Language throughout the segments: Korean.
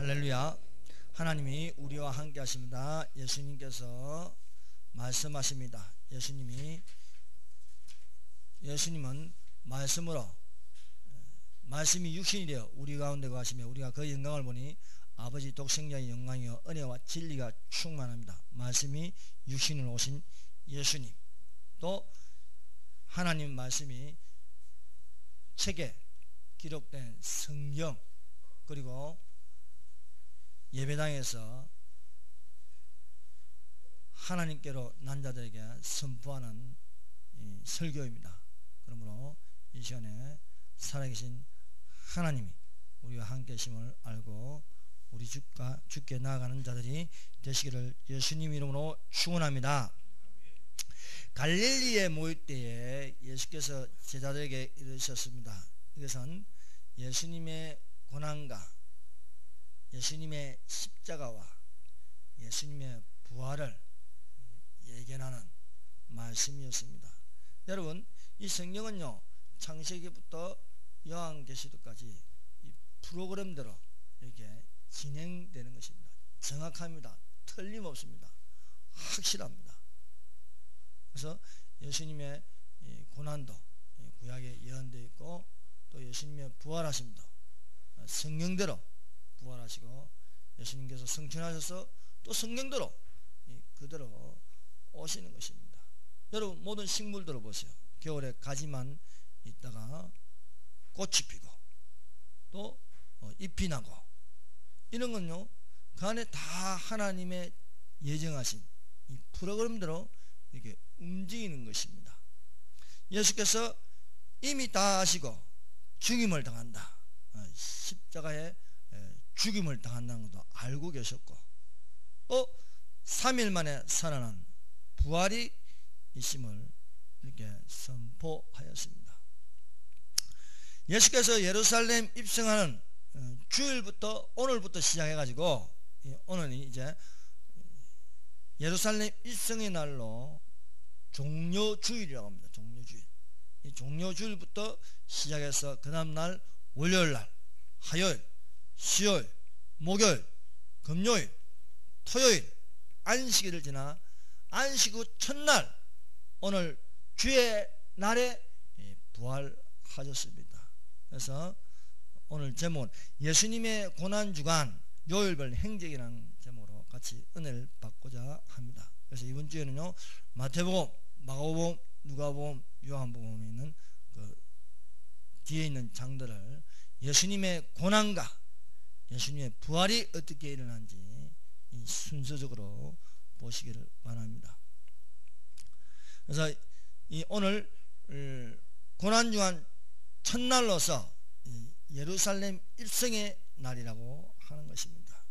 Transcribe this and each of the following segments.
할렐루야. 하나님이 우리와 함께 하십니다. 예수님께서 말씀하십니다. 예수님은 말씀으로, 말씀이 육신이 되어 우리 가운데 거하시며 우리가 그 영광을 보니 아버지 독생자의 영광이요 은혜와 진리가 충만합니다. 말씀이 육신으로 오신 예수님, 또 하나님 말씀이 책에 기록된 성경, 그리고 예배당에서 하나님께로 난 자들에게 선포하는 설교입니다. 그러므로 이 시간에 살아계신 하나님이 우리와 함께 계심을 알고 우리 주께 나아가는 자들이 되시기를 예수님 이름으로 축원합니다. 갈릴리에 모일 때에 예수께서 제자들에게 이르셨습니다. 이것은 예수님의 고난과 예수님의 십자가와 예수님의 부활을 예견하는 말씀이었습니다. 여러분, 이 성경은요, 창세기부터 요한계시록까지 이 프로그램대로 이렇게 진행되는 것입니다. 정확합니다. 틀림없습니다. 확실합니다. 그래서 예수님의 고난도 구약에 예언되어 있고, 또 예수님의 부활하심도 성경대로 부활하시고, 예수님께서 성천하셔서 또 성경대로 그대로 오시는 것입니다. 여러분, 모든 식물들을 보세요. 겨울에 가지만 있다가 꽃이 피고 또 잎이 나고, 이런 건요, 그 안에 다 하나님의 예정하신 이 프로그램대로 이렇게 움직이는 것입니다. 예수께서 이미 다 아시고 죽임을 당한다, 십자가에 죽임을 당한다는 것도 알고 계셨고, 또 3일 만에 살아난 부활이 있음을 이렇게 선포하였습니다. 예수께서 예루살렘 입성하는 주일부터, 오늘부터 시작해 가지고 오늘이 이제 예루살렘 입성의 날로 종료주일이라고 합니다. 종료주일. 이 종료주일부터 시작해서 그 다음날 월요일날, 화요일, 수요일, 목요일, 금요일, 토요일, 안식일을 지나 안식 후 첫날, 오늘 주의 날에 부활하셨습니다. 그래서 오늘 제목은 예수님의 고난주간 요일별 행적이라는 제목으로 같이 은혜를 받고자 합니다. 그래서 이번 주에는요, 마태복음, 마가복음, 누가복음, 요한복음에 있는 그 뒤에 있는 장들을 예수님의 고난과 예수님의 부활이 어떻게 일어난지 순서적으로 보시기를 바랍니다. 그래서 오늘 고난주간 첫날로서 예루살렘 입성의 날이라고 하는 것입니다.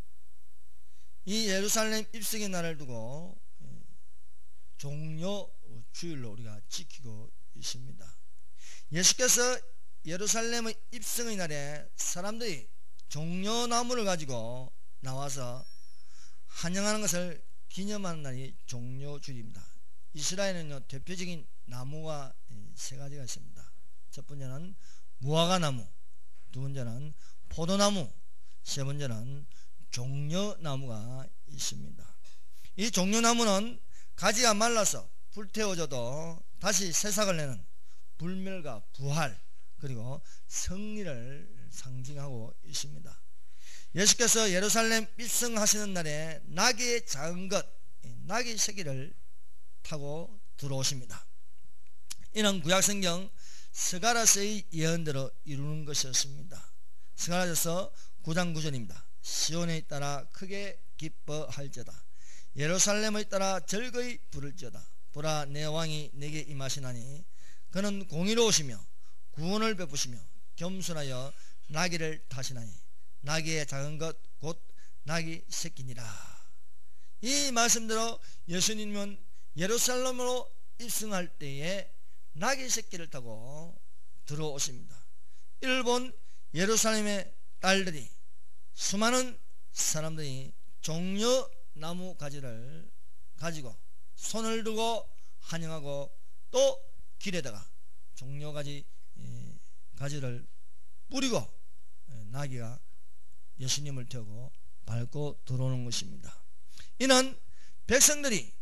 이 예루살렘 입성의 날을 두고 종료주일로 우리가 지키고 있습니다. 예수께서 예루살렘의 입성의 날에 사람들이 종려나무를 가지고 나와서 환영하는 것을 기념하는 날이 종료주일입니다. 이스라엘은요, 대표적인 나무가 세 가지가 있습니다. 첫 번째는 무화과나무, 두 번째는 포도나무, 세 번째는 종려나무가 있습니다. 이 종려나무는 가지가 말라서 불태워져도 다시 새싹을 내는 불멸과 부활, 그리고 승리를 상징하고 있습니다. 예수께서 예루살렘 입성하시는 날에 나귀의 작은 것, 나귀 새끼를 타고 들어오십니다. 이는 구약성경 스가랴서의 예언대로 이루는 것이었습니다. 스가랴서 9장 9절입니다. 시온에 따라 크게 기뻐할지어다, 예루살렘에 따라 즐거이 부를지어다. 보라, 내 왕이 내게 임하시나니 그는 공의로우시며 구원을 베푸시며 겸손하여 나귀를 타시나니 나귀의 작은 것 곧 나귀 새끼니라. 이 말씀대로 예수님은 예루살렘으로 입성할 때에 나귀 새끼를 타고 들어오십니다. 이를 본 예루살렘의 딸들이, 수많은 사람들이 종려나무 가지를 가지고 손을 들고 환영하고, 또 길에다가 종려가지 가지를 뿌리고 나귀가 예수님을 태우고 밟고 들어오는 것입니다. 이는 백성들이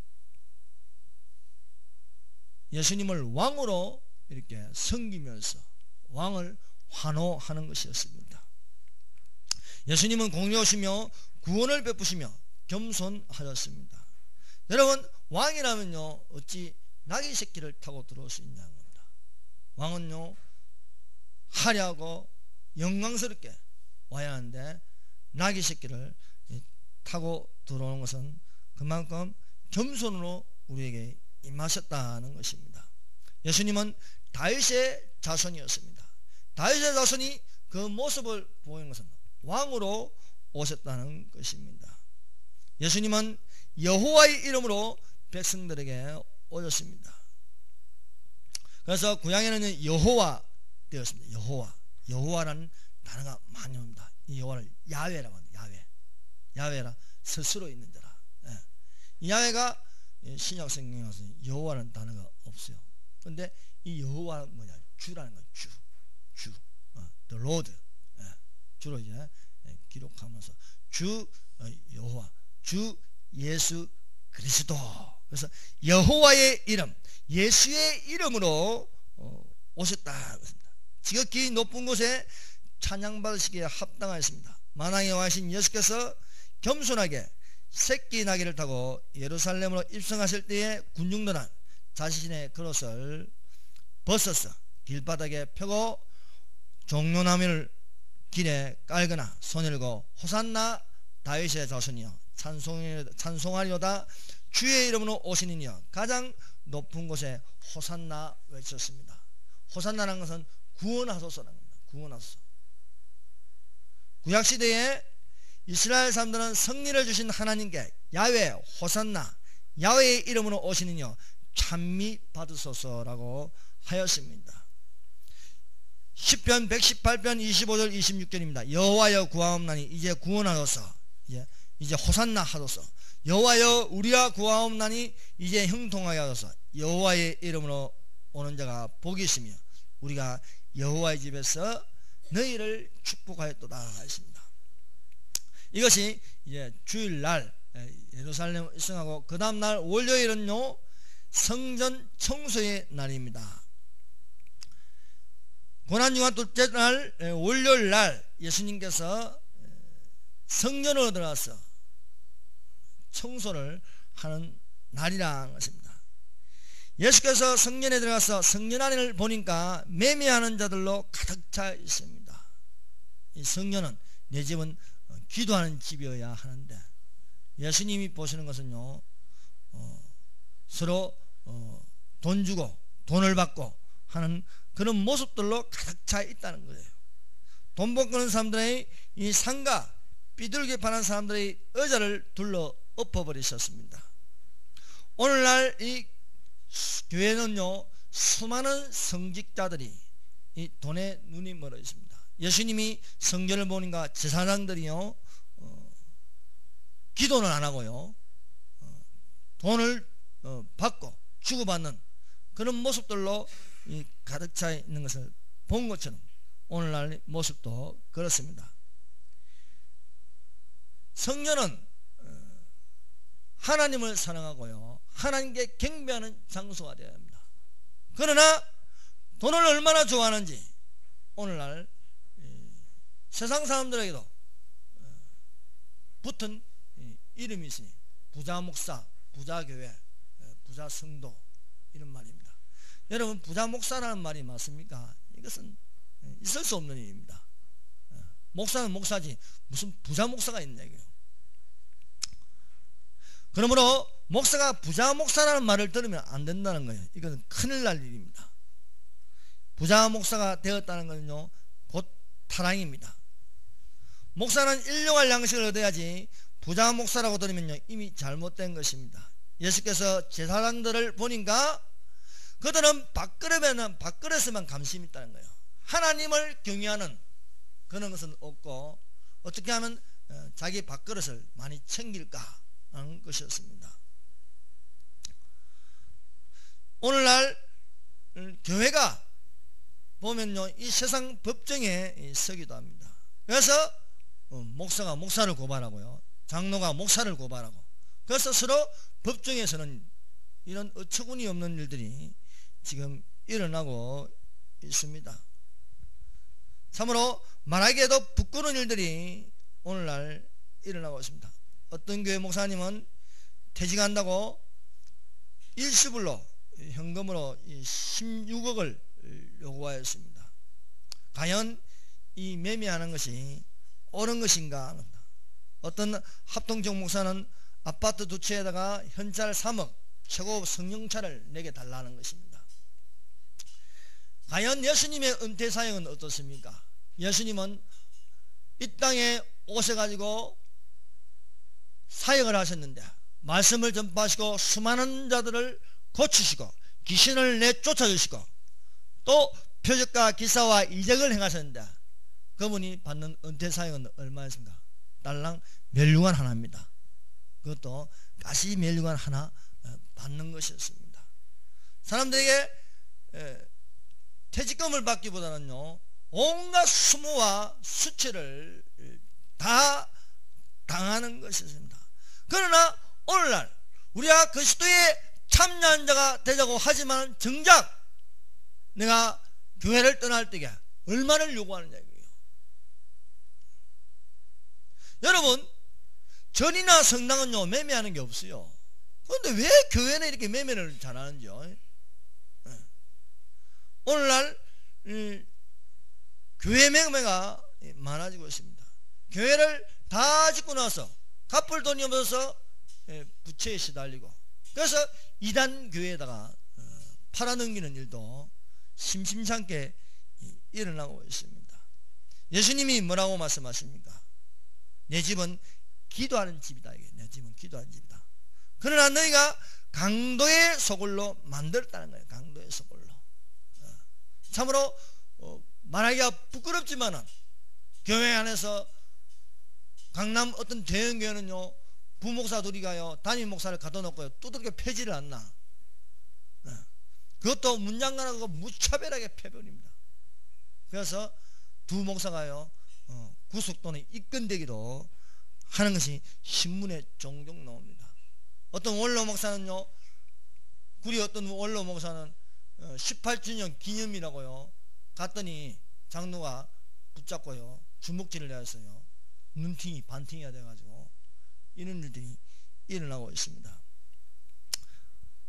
예수님을 왕으로 이렇게 섬기면서 왕을 환호하는 것이었습니다. 예수님은 공의로우시며 구원을 베푸시며 겸손하셨습니다. 여러분, 왕이라면요 어찌 나귀 새끼를 타고 들어올 수 있냐는 겁니다. 왕은요 화려하고 영광스럽게 와야 하는데 나귀 새끼를 타고 들어오는 것은 그만큼 겸손으로 우리에게 임하셨다는 것입니다. 예수님은 다윗의 자손이었습니다. 다윗의 자손이 그 모습을 보이는 것은 왕으로 오셨다는 것입니다. 예수님은 여호와의 이름으로 백성들에게 오셨습니다. 그래서 구약에는 여호와 되었습니다. 여호와라는 단어가 많이 옵니다. 이 여호와를 야훼라고 합니다. 야훼라 스스로 있는 자라. 이 야훼가 신약 성경에 와서 여호와라는 단어가 없어요. 그런데 이 여호와는 뭐냐? 주라는 거예요. 주. The Lord. 주로 이제 기록하면서 주 여호와, 주 예수 그리스도. 그래서 여호와의 이름, 예수의 이름으로 오셨다. 지극히 높은 곳에 찬양받으시기에 합당하였습니다. 만왕에 와 계신 예수께서 겸손하게 새끼 나귀를 타고 예루살렘으로 입성하실 때에 군중들은 자신의 그릇을 벗어서 길바닥에 펴고 종려나무를 길에 깔거나 손을 들고 호산나 다윗의 자손이여 찬송하리로다 주의 이름으로 오시니여 가장 높은 곳에 호산나 외쳤습니다. 호산나라는 것은 구원하소서라는 겁니다. 구원하소서. 구약시대에 이스라엘 사람들은 승리를 주신 하나님께 야훼 호산나 야훼의 이름으로 오시니여 찬미 받으소서라고 하였습니다. 시편 118편 25절 26절입니다. 여호와여 구하옵나니 이제 구원하소서. 이제 호산나 하소서. 여호와여 우리가 구하옵나니 이제 형통하게 하소서. 여호와의 이름으로 오는 자가 복이 있으며 우리가 여호와의 집에서 너희를 축복하였도다 하였습니다. 이것이 이제 주일날 예루살렘 입성하고 그 다음날 월요일은요 성전 청소의 날입니다. 고난주간 둘째 날 월요일날 예수님께서 성전으로 들어가서 청소를 하는 날이라는 것입니다. 예수께서 성전에 들어가서 성전 안을 보니까 매매하는 자들로 가득 차 있습니다. 이 성전은 내 집은 기도하는 집이어야 하는데 예수님이 보시는 것은요 서로 돈 주고 돈을 받고 하는 그런 모습들로 가득 차 있다는 거예요. 돈 받고는 사람들의 이 상가 비둘기 파는 사람들의 의자를 둘러 엎어버리셨습니다. 오늘날 이 교회는요 수많은 성직자들이 이 돈에 눈이 멀어 있습니다. 예수님이 성전을 보니까 제사장들이요 기도는 안 하고요 돈을 받고 주고받는 그런 모습들로 이 가득 차 있는 것을 본 것처럼 오늘날 모습도 그렇습니다. 성전은 하나님을 사랑하고요 하나님께 경배하는 장소가 되어야 합니다. 그러나 돈을 얼마나 좋아하는지 오늘날 세상 사람들에게도 붙은 이름이 있으니 부자 목사, 부자 교회, 부자 성도 이런 말입니다. 여러분 부자 목사라는 말이 맞습니까? 이것은 있을 수 없는 일입니다. 목사는 목사지 무슨 부자 목사가 있냐 이거요. 그러므로 목사가 부자 목사라는 말을 들으면 안 된다는 거예요. 이것은 큰일 날 일입니다. 부자 목사가 되었다는 것은요 곧 타락입니다. 목사는 일용할 양식을 얻어야지 부자 목사라고 들으면요 이미 잘못된 것입니다. 예수께서 제사장들을 보니까 그들은 밥그릇에만 관심이 있다는 거예요. 하나님을 경외하는 그런 것은 없고 어떻게 하면 자기 밥그릇을 많이 챙길까 하는 것이었습니다. 오늘날 교회가 보면요 이 세상 법정에 서기도 합니다. 그래서 목사가 목사를 고발하고요, 장로가 목사를 고발하고, 그래서 서로 법정에서는 이런 어처구니 없는 일들이 지금 일어나고 있습니다. 참으로 말하기에도 부끄러운 일들이 오늘날 일어나고 있습니다. 어떤 교회 목사님은 퇴직한다고 일시불로 현금으로 16억을 요구하였습니다. 과연 이 매매하는 것이 옳은 것인가? 어떤 합동적 목사는 아파트 두 채에다가 현찰 3억 최고 성령차를 내게 달라는 것입니다. 과연 예수님의 은퇴 사역은 어떻습니까? 예수님은 이 땅에 오셔가지고 사역을 하셨는데, 말씀을 전파하시고 수많은 자들을 고치시고 귀신을 내쫓아주시고 또 표적과 기사와 이적을 행하셨는데, 그분이 받는 은퇴 사역은 얼마였습니까? 달랑 멸류관 하나입니다. 그것도 가시 멸류관 하나 받는 것이었습니다. 사람들에게 퇴직금을 받기보다는요, 온갖 수모와 수치를 다 당하는 것이었습니다. 그러나 오늘날 우리가 그리스도의 참여한 자가 되자고 하지만 정작 내가 교회를 떠날 때에 얼마를 요구하느냐 이거예요. 여러분, 전이나 성당은요 매매하는 게 없어요. 그런데 왜 교회는 이렇게 매매를 잘하는지요? 오늘날 교회 매매가 많아지고 있습니다. 교회를 다 짓고 나서 갚을 돈이 없어서 부채에 시달리고, 그래서 이단 교회에다가 팔아넘기는 일도 심심찮게 일어나고 있습니다. 예수님이 뭐라고 말씀하십니까? 내 집은 기도하는 집이다. 내 집은 기도하는 집이다. 그러나 너희가 강도의 소굴로 만들었다는 거예요. 강도의 소굴로. 참으로 말하기가 부끄럽지만은 교회 안에서 강남 어떤 대형교회는요 부목사 둘이 가요 담임 목사를 가둬놓고요 두들겨 패지를 않나. 그것도 문장관하고 무차별하게 패버립니다. 그래서 두 목사가요 구속 또는 입건되기도 하는 것이 신문에 종종 나옵니다. 어떤 원로 목사는요, 구리 어떤 원로 목사는 18주년 기념이라고요 갔더니 장로가 붙잡고요 주먹질을 해왔어요. 눈팅이 반팅이가 돼가지고 이런 일들이 일어나고 있습니다.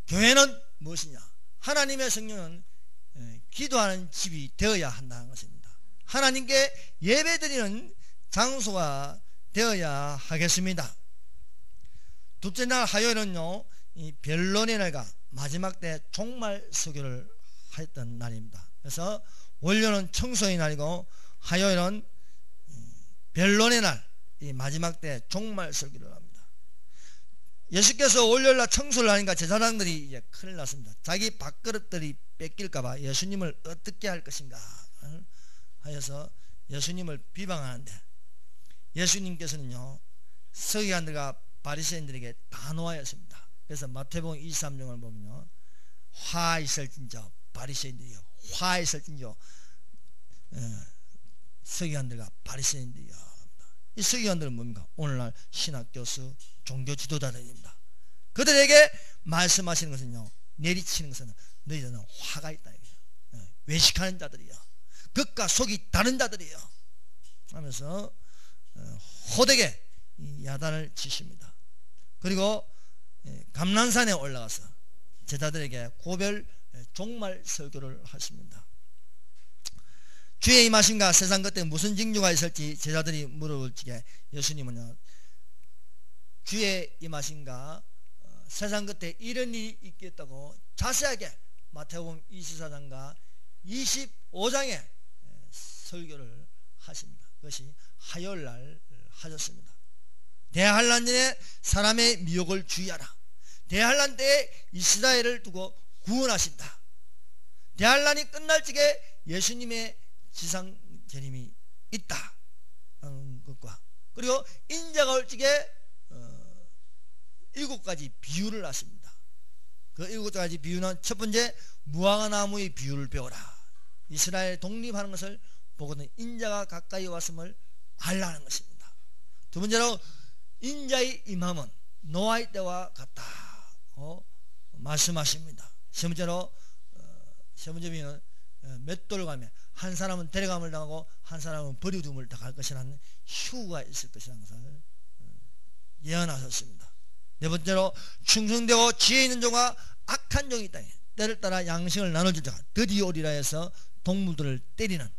교회는 무엇이냐? 하나님의 성령은 기도하는 집이 되어야 한다는 것입니다. 하나님께 예배드리는 장소가 되어야 하겠습니다. 둘째 날 화요일은요 이 변론의 날과 마지막 때 종말 설교를 했던 날입니다. 그래서 월요일은 청소의 날이고 화요일은 변론의 날, 이 마지막 때 종말 설교를 합니다. 예수께서 월요일날 청소를 하니까 제사장들이 이제 큰일 났습니다. 자기 밥그릇들이 뺏길까봐 예수님을 어떻게 할 것인가 하여서 예수님을 비방하는데, 예수님께서는요 서기관들과 바리새인들에게 다 놓아였습니다. 그래서 마태복음 23장을 보면요 화 있을진저 바리새인들이요, 화 있을진저 서기관들과 바리새인들이요. 이 서기관들은 뭡니까? 오늘날 신학교수, 종교지도자들입니다. 그들에게 말씀하시는 것은요 내리치는 것은 너희들은 화가 있다 이거예요. 외식하는 자들이요, 겉과 속이 다른 자들이요 하면서 호되게 야단을 치십니다. 그리고 감난산에 올라가서 제자들에게 고별 종말 설교를 하십니다. 주의 임하심과 세상 끝에 무슨 징조가 있을지 제자들이 물어볼 적에 예수님은요 주의 임하심과 세상 끝에 이런 일이 있겠다고 자세하게 마태복음 24장과 25장에 설교를 하십니다. 그것이 화요일날 하셨습니다. 대환란 전에 사람의 미혹을 주의하라. 대환란 때에 이스라엘을 두고 구원하신다. 대환란이 끝날 적에 예수님의 지상 재림이 있다 하는 것과, 그리고 인자가 올 적에 7가지 비유를 하십니다. 그 7가지 비유는 첫 번째 무화과 나무의 비유를 배워라. 이스라엘 독립하는 것을 보고는 인자가 가까이 왔음을 알라는 것입니다. 두 번째로 인자의 임함은 노아의 때와 같다 말씀하십니다. 세 번째로 세 번째 비유는 맷돌 가면 한 사람은 데려감을 당하고 한 사람은 버리둠을 당할 것이라는 휴가 있을 것이라는 것을 예언하셨습니다. 네 번째로 충성되고 지혜 있는 종과 악한 종이 있다. 때를 따라 양식을 나눠줄 자가 드디어 오리라 해서 동물들을 때리는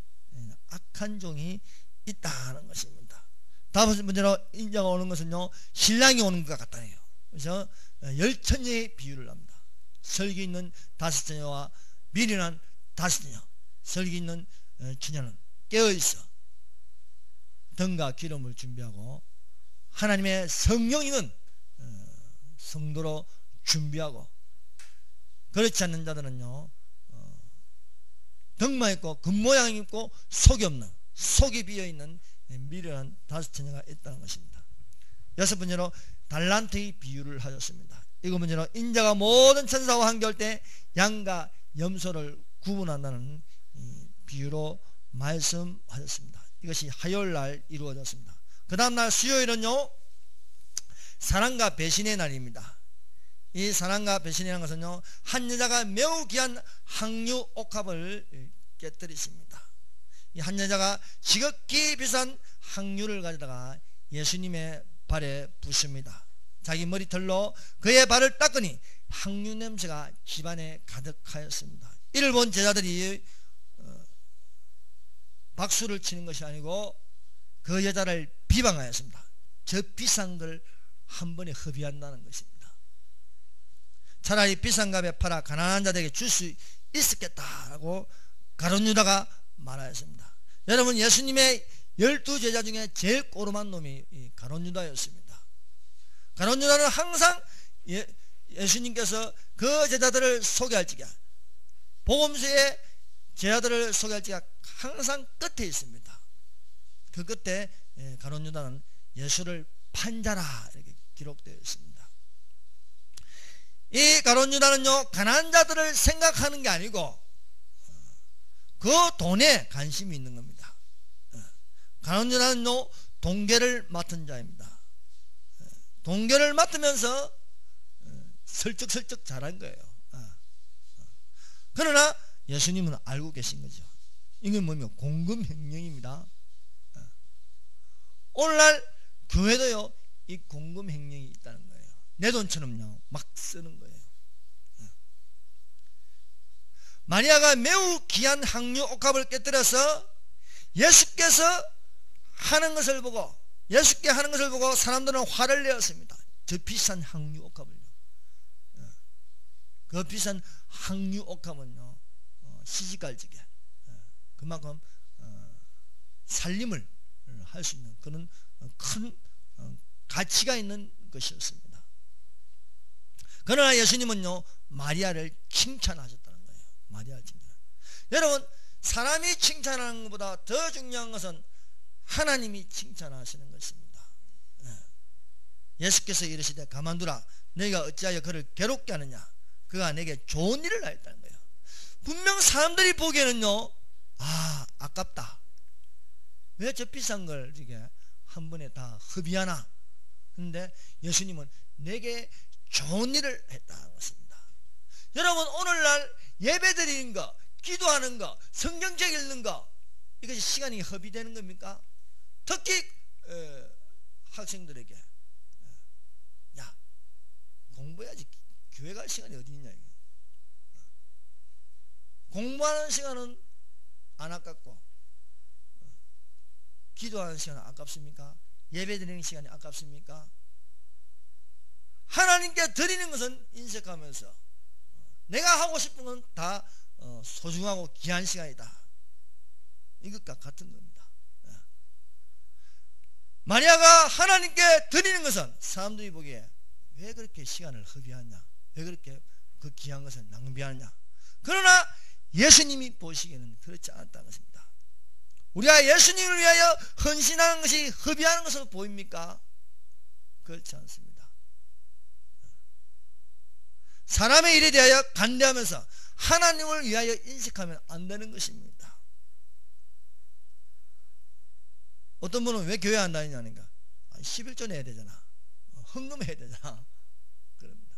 악한 종이 있다는 것입니다. 다섯 번째로 인자가 오는 것은요, 신랑이 오는 것 같다네요. 그래서 열처녀의 비유를 합니다. 설기 있는 다섯 처녀와 미련한 다섯 처녀. 설기 있는 처녀는 깨어있어 등과 기름을 준비하고 하나님의 성령이는 성도로 준비하고, 그렇지 않는 자들은요 등만 있고 겉모양이 있고 속이 없는, 속이 비어있는 미련한 다섯 처녀가 있다는 것입니다. 여섯 번째로 달란트의 비유를 하셨습니다. 일곱 번째로 인자가 모든 천사와 함께 올 때 양과 염소를 구분한다는 비유로 말씀하셨습니다. 이것이 화요일날 이루어졌습니다. 그 다음날 수요일은요, 사랑과 배신의 날입니다. 이 사랑과 배신이라는 것은요, 한 여자가 매우 귀한 항류 옥합을 깨뜨리십니다. 이 한 여자가 지극히 비싼 항류를 가져다가 예수님의 발에 붓습니다. 자기 머리털로 그의 발을 닦으니 항류 냄새가 집안에 가득하였습니다. 이를 본 제자들이 박수를 치는 것이 아니고 그 여자를 비방하였습니다. 저 비싼 걸 한 번에 허비한다는 것입니다. 차라리 비싼 값에 팔아 가난한 자들에게 줄 수 있었겠다라고 가룟 유다가 말하였습니다. 여러분, 예수님의 12제자 중에 제일 꼬름한 놈이 가룟 유다였습니다. 가룟 유다는 항상 예수님께서 그 제자들을 소개할 적에, 복음서에 제자들을 소개할 적에 항상 끝에 있습니다. 그 끝에 가룟 유다는 예수를 판자라 이렇게 기록되어 있습니다. 이 가룟 유다는요, 가난한 자들을 생각하는 게 아니고 그 돈에 관심이 있는 겁니다. 가룟 유다는요, 동계를 맡은 자입니다. 동계를 맡으면서 슬쩍슬쩍 잘한 거예요. 그러나 예수님은 알고 계신 거죠. 이게 뭐냐면 공금횡령입니다. 오늘날 교회도요, 이 공금횡령이 있다는 거예요. 내 돈처럼요 막 쓰는 거예요. 마리아가 매우 귀한 항류 옥합을 깨뜨려서 예수께서 하는 것을 보고, 예수께 하는 것을 보고 사람들은 화를 내었습니다. 저 비싼 항류 옥합을요. 그 비싼 항류 옥합은요, 시집갈 적에 그만큼 살림을 할 수 있는 그런 큰 가치가 있는 것이었습니다. 그러나 예수님은요, 마리아를 칭찬하셨다는 거예요. 마리아를 칭찬. 여러분, 사람이 칭찬하는 것보다 더 중요한 것은 하나님이 칭찬하시는 것입니다. 예수께서 이르시되 가만두라, 너희가 어찌하여 그를 괴롭게 하느냐, 그가 내게 좋은 일을 하였다는 거예요. 분명 사람들이 보기에는요, 아깝다, 왜 저 비싼 걸 이게 한 번에 다 허비하나. 그런데 예수님은 내게 좋은 일을 했다는 것입니다. 여러분, 오늘날 예배 드리는 거, 기도하는 거, 성경책 읽는 거, 이것이 시간이 허비되는 겁니까? 특히 학생들에게 야, 공부해야지, 교회 갈 시간이 어디 있냐 이거. 공부하는 시간은 안 아깝고 기도하는 시간은 아깝습니까? 예배 드리는 시간이 아깝습니까? 하나님께 드리는 것은 인색하면서 내가 하고 싶은 건 다 소중하고 귀한 시간이다, 이것과 같은 겁니다. 마리아가 하나님께 드리는 것은 사람들이 보기에 왜 그렇게 시간을 허비하냐, 왜 그렇게 그 귀한 것을 낭비하냐. 그러나 예수님이 보시기에는 그렇지 않았다는 것입니다. 우리가 예수님을 위하여 헌신하는 것이 허비하는 것으로 보입니까? 그렇지 않습니다. 사람의 일에 대하여 간대하면서 하나님을 위하여 인식하면 안 되는 것입니다. 어떤 분은 왜 교회 안 다니냐니까, 11조 내야 되잖아. 헌금해야 되잖아. 그럽니다.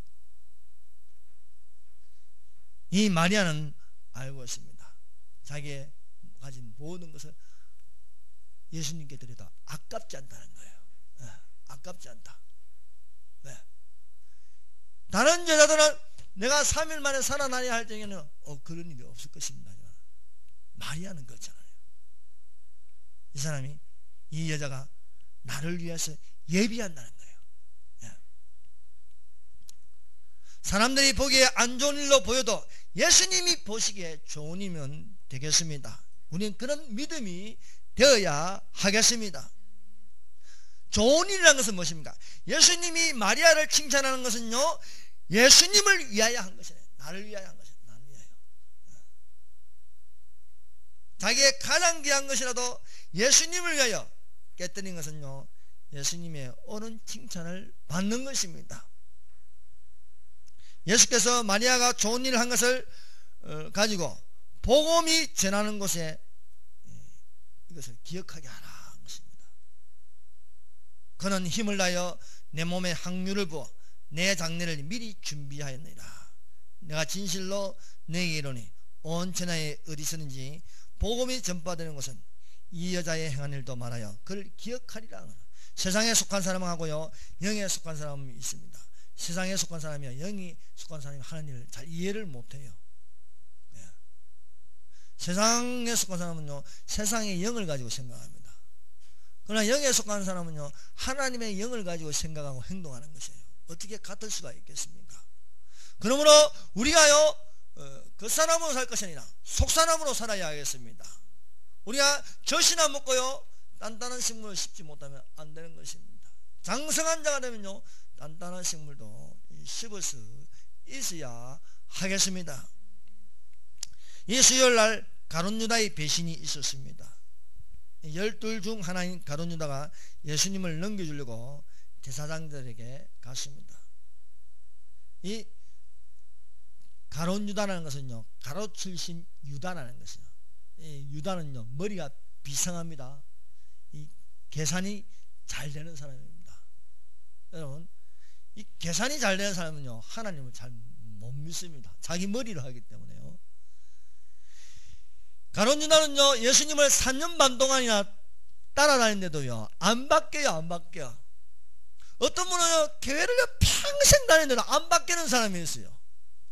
이 마리아는 알고 있습니다. 자기의 가진 모든 것을 예수님께 드려도 아깝지 않다는 거예요. 아깝지 않다. 왜? 다른 여자들은 내가 3일 만에 살아나야 할 때에는 그런 일이 없을 것입니다. 마리아는 그렇잖아요. 이 사람이, 이 여자가 나를 위해서 예비한다는 거예요. 사람들이 보기에 안 좋은 일로 보여도 예수님이 보시기에 좋은 일이면 되겠습니다. 우리는 그런 믿음이 되어야 하겠습니다. 좋은 일이라는 것은 무엇입니까? 예수님이 마리아를 칭찬하는 것은요, 예수님을 위하여 한 것이에요. 나를 위하여 한 것이에요. 나를 위하여. 자기의 가장 귀한 것이라도 예수님을 위하여 깨뜨린 것은요, 예수님의 옳은 칭찬을 받는 것입니다. 예수께서 마리아가 좋은 일을 한 것을 가지고 복음이 전하는 곳에 이것을 기억하게 하라 한 것입니다. 그는 힘을 다하여 내 몸에 항유를 부어 내 장례를 미리 준비하였느니라. 내가 진실로 내게 이르노니 온 천하에 어디서든지 복음이 전파되는 곳은 이 여자의 행한 일도 말하여 그를 기억하리라. 세상에 속한 사람하고요, 영에 속한 사람이 있습니다. 세상에 속한 사람이요, 영에 속한 사람이 하는 일을 잘 이해를 못해요. 세상에 속한 사람은요, 세상의 영을 가지고 생각합니다. 그러나 영에 속한 사람은요, 하나님의 영을 가지고 생각하고 행동하는 것이에요. 어떻게 같을 수가 있겠습니까? 그러므로 우리가요, 겉사람으로 살 것이 아니라 속사람으로 살아야 하겠습니다. 우리가 젖이나 먹고요, 단단한 식물을 씹지 못하면 안 되는 것입니다. 장성한 자가 되면요, 단단한 식물도 씹을 수 있어야 하겠습니다. 이 수요일날 가룟유다의 배신이 있었습니다. 12 중 하나인 가룟유다가 예수님을 넘겨주려고 제사장들에게 갔습니다. 이 가룟유다라는 것은요, 가로칠신 유다라는 것이요, 이 유다는요, 머리가 비상합니다. 이 계산이 잘 되는 사람입니다. 여러분, 이 계산이 잘 되는 사람은요, 하나님을 잘 못 믿습니다. 자기 머리로 하기 때문에요. 가룟유다는요, 예수님을 3년 반 동안이나 따라다니는데도요, 안 바뀌어요. 안 바뀌어. 어떤 분은요, 교회를요 평생 다니는데도 안 바뀌는 사람이 있어요.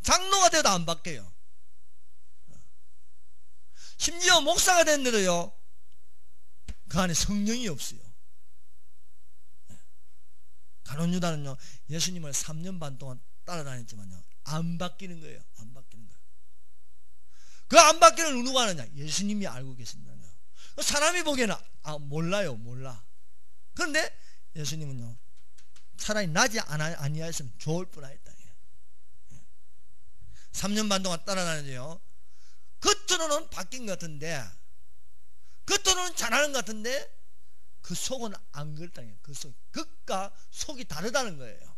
장로가 돼도 안 바뀌어요. 심지어 목사가 됐는데도요, 그 안에 성령이 없어요. 가룟유다는요, 예수님을 3년 반 동안 따라다녔지만요, 안 바뀌는 거예요. 안 바뀌는 거예요. 그 안 바뀌는 걸 누가 아느냐? 예수님이 알고 계신다는 거예요. 사람이 보기에는 몰라요. 몰라. 그런데 예수님은요, 차라리 나지 아니하였으면 좋을 뻔하였다. 3년 반 동안 따라다니죠. 겉으로는 바뀐 것 같은데, 겉으로는 잘하는 것 같은데, 그 속은 안 그렇다는 거예요. 그 속, 겉과 속이 다르다는 거예요.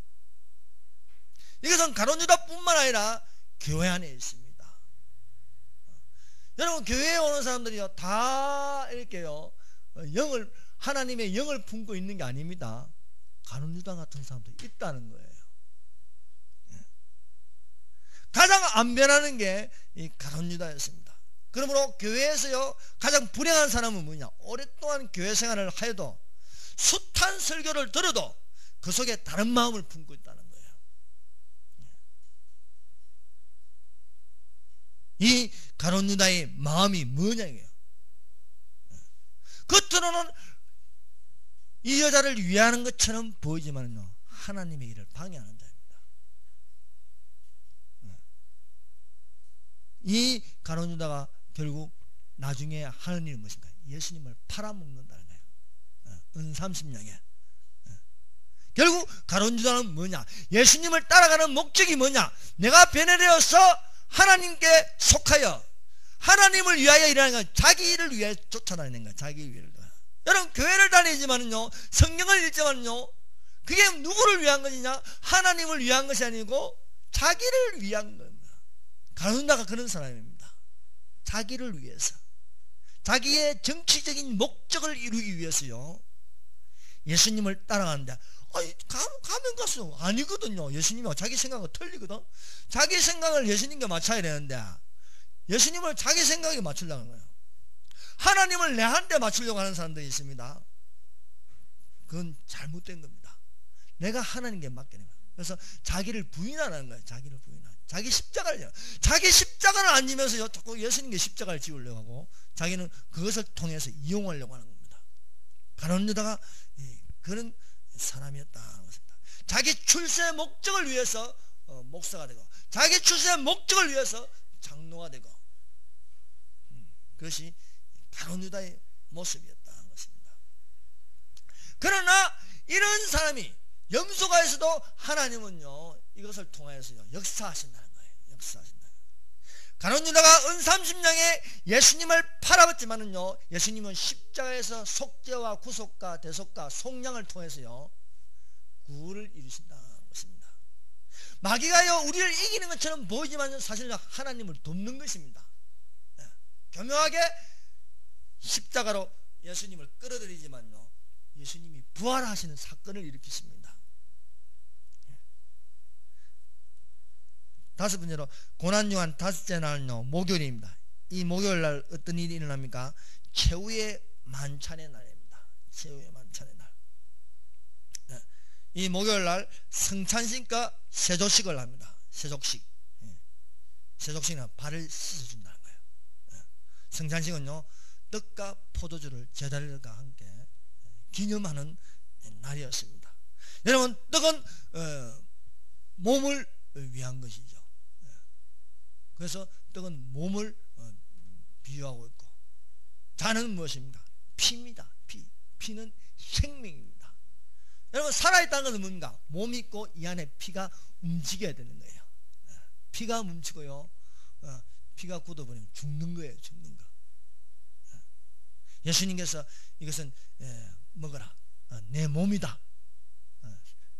이것은 가룟유다뿐만 아니라 교회 안에 있습니다. 여러분, 교회에 오는 사람들이요, 다 이렇게요, 하나님의 영을 품고 있는 게 아닙니다. 가룟유다 같은 사람도 있다는 거예요. 가장 안 변하는 게 이 가룟유다였습니다. 그러므로 교회에서요, 가장 불행한 사람은 뭐냐? 오랫동안 교회 생활을 하여도 숱한 설교를 들어도 그 속에 다른 마음을 품고 있다는 거예요. 이 가룟유다의 마음이 뭐냐 이게요. 겉으로는 이 여자를 위하는 것처럼 보이지만요, 하나님의 일을 방해하는 자입니다. 이 가룟유다가 결국 나중에 하는 일은 무엇인가? 예수님을 팔아먹는다는 거예요. 은 30냥에. 결국 가룟유다는 뭐냐? 예수님을 따라가는 목적이 뭐냐? 내가 변해되어서 하나님께 속하여 하나님을 위하여 일하는 건 자기 일을 위해 쫓아다니는 거예요. 자기 일을. 여러분, 교회를 다니지만은요, 성경을 읽지만은요, 그게 누구를 위한 것이냐? 하나님을 위한 것이 아니고 자기를 위한 겁니다. 가룟유다가 그런 사람입니다. 자기를 위해서, 자기의 정치적인 목적을 이루기 위해서요, 예수님을 따라가는데 가면 가수 아니거든요. 예수님이 자기 생각은 틀리거든. 자기 생각을 예수님께 맞춰야 되는데 예수님을 자기 생각에 맞추려는 거예요. 하나님을 내한테 맞추려고 하는 사람들이 있습니다. 그건 잘못된 겁니다. 내가 하나님께 맡기는 거예요. 그래서 자기를 부인하는 거예요. 자기를 부인하는. 자기 십자가를 안 지면서 자꾸 예수님께 십자가를 지우려고 하고 자기는 그것을 통해서 이용하려고 하는 겁니다. 가룟 유다가 그런 사람이었다. 자기 출세의 목적을 위해서 목사가 되고 자기 출세의 목적을 위해서 장로가 되고 그것이 가룟 유다의 모습이었다는 것입니다. 그러나 이런 사람이 염소가에서도 하나님은요 이것을 통하여서요 역사하신다는 거예요. 역사하신다. 가룟 유다가 은 30냥에 예수님을 팔아봤지만은요 예수님은 십자가에서 속죄와 구속과 대속과 속량을 통해서요 구를 이루신다는 것입니다. 마귀가요 우리를 이기는 것처럼 보이지만 사실은 하나님을 돕는 것입니다. 교묘하게 십자가로 예수님을 끌어들이지만요 예수님이 부활하시는 사건을 일으키십니다. 다섯 번째로 고난주간 다섯째 날은요 목요일입니다. 이 목요일날 어떤 일이 일어납니까? 최후의 만찬의 날입니다. 최후의 만찬의 날. 이 목요일날 성찬식과 세조식을 합니다. 세족식. 세족식은 발을 씻어준다는 거예요. 성찬식은요 떡과 포도주를 제자들과 함께 기념하는 날이었습니다. 여러분 떡은 몸을 위한 것이죠. 그래서 떡은 몸을 비유하고 있고 잔은 무엇입니까? 피입니다. 피는 생명입니다. 여러분 살아있다는 것은 뭡니까? 몸이 있고 이 안에 피가 움직여야 되는 거예요. 피가 뭉치고요 피가 굳어버리면 죽는 거예요. 죽는 거. 예수님께서 이것은 먹어라 내 몸이다.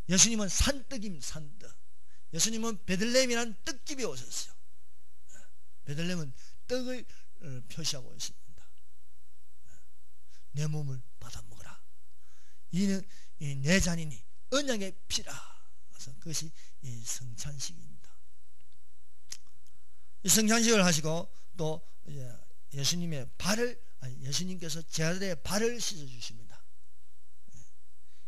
예수님은 산떡입니다. 산떡. 예수님은 베들레헴이라는 떡집에 오셨어요. 베들레헴은 떡을 표시하고 있습니다. 내 몸을 받아 먹어라. 이는 내 잔이니 언약의 피라. 그래서 그것이 이 성찬식입니다. 이 성찬식을 하시고 또 예수님의 발을 예수님께서 제자들의 발을 씻어 주십니다.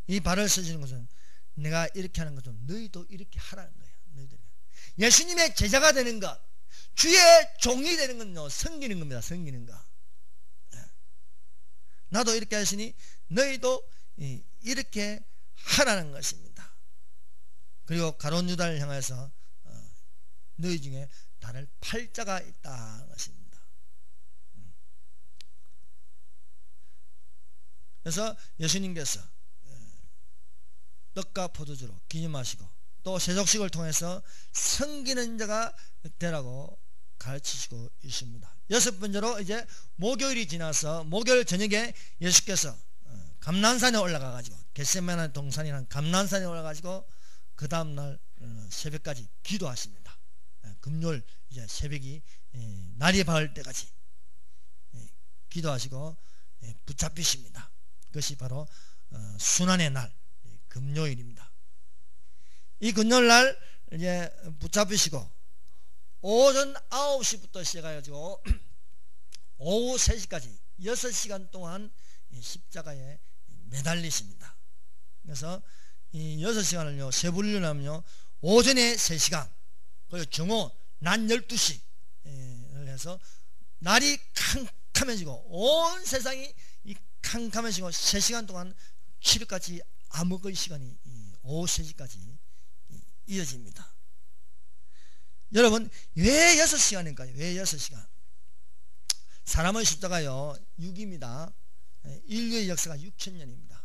이 발을 씻는 것은 내가 이렇게 하는 것은 너희도 이렇게 하라는 거예요. 너희들이 예수님의 제자가 되는 것, 주의 종이 되는 건요 섬기는 겁니다. 섬기는 것. 나도 이렇게 하시니 너희도 이렇게 하라는 것입니다. 그리고 가룟 유다를 향해서 너희 중에 나를 팔 자가 있다는 것입니다. 그래서 예수님께서 떡과 포도주로 기념하시고 또 세족식을 통해서 섬기는 자가 되라고 가르치시고 있습니다. 여섯 번째로 이제 목요일이 지나서 목요일 저녁에 예수께서 감난산에 올라가가지고 겟세마네 동산이라는 감난산에 올라가가지고 그 다음날 새벽까지 기도하십니다. 금요일 이제 새벽이 날이 밝을 때까지 기도하시고 붙잡히십니다. 그것이 바로 순환의 날 금요일입니다. 이 금요일날 이제 붙잡히시고 오전 9시부터 시작해가지고 오후 3시까지 6시간 동안 십자가에 매달리십니다. 그래서 이 6시간을요 세 분류로 하면요 오전에 3시간 그리고 정오 낮 12시를 해서 날이 캄캄해지고 온 세상이 이 캄캄해지고 3시간 동안 치료까지 암흑의 시간이 오후 3시까지 이어집니다. 여러분 왜 6시간일까요? 왜 6시간? 사람의 숫자가요 6입니다. 인류의 역사가 6000년입니다.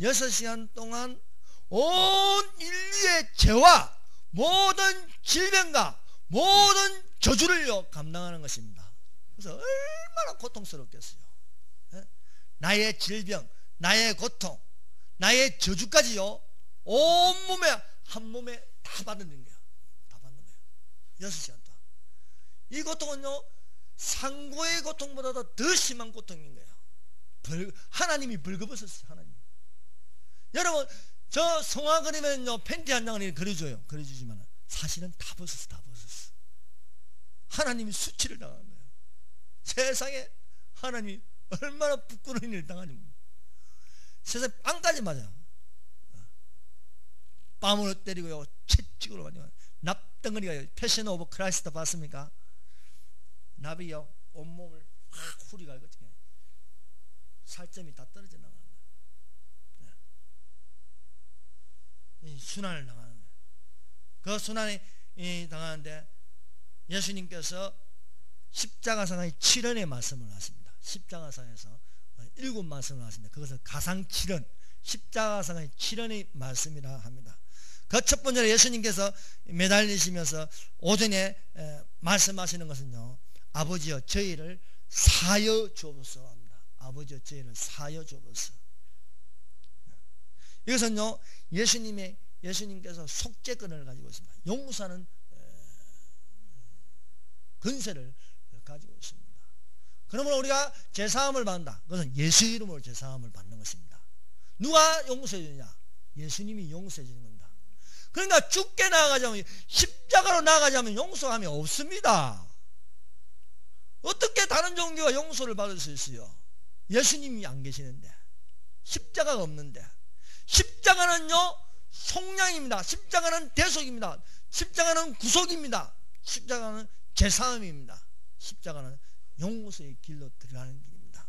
6시간 동안 온 인류의 죄와 모든 질병과 모든 저주를요 감당하는 것입니다. 그래서 얼마나 고통스럽겠어요. 나의 질병, 나의 고통, 나의 저주까지요 온몸에 한 몸에 다 받는 거예요. 다 받는 거예요. 6시간 동안. 이 고통은요 상고의 고통보다도 더 심한 고통인 거예요. 하나님이 벌거벗었어요. 하나님. 여러분 저 성화 그리면요 팬티 한 장을 그려줘요. 그려주지만 사실은 다 벗었어. 다 벗었어. 하나님이 수치를 당한 거예요. 세상에 하나님이 얼마나 부끄러운 일을 당하는지 모릅니다. 세상에 빵까지 맞아요. 뺨으로 때리고요, 채찍으로 맞아요. 납덩어리가 패션 오브 크라이스트 봤습니까? 납이요 온몸을 확 후리가 이거든요. 살점이 다 떨어져 나가는 거예요. 이 순환을 당하는 거예요. 그 순환이 당하는데 예수님께서 십자가상의 7연의 말씀을 하십니다. 십자가상에서 7말씀을 하십니다. 그것을 가상 7연, 십자가상의 7연의 말씀이라 합니다. 그 첫 번째로 예수님께서 매달리시면서 오전에 말씀하시는 것은요, 아버지여 저희를 사여 주옵소서 합니다. 아버지여 저희를 사여 주옵소서. 이것은요 예수님께서 속죄권을 가지고 있습니다. 용서하는 근세를 가지고 있습니다. 그러므로 우리가 제사함을 받는다. 그것은 예수 이름으로 제사함을 받는 것입니다. 누가 용서해 주느냐? 예수님이 용서해 주는 겁니다. 그러니까 죽게 나아가자면, 십자가로 나아가자면 용서함이 없습니다. 어떻게 다른 종교가 용서를 받을 수 있어요? 예수님이 안 계시는데, 십자가가 없는데. 십자가는요 속량입니다. 십자가는 대속입니다. 십자가는 구속입니다. 십자가는 제사함입니다. 십자가는 용서의 길로 들어가는 길입니다.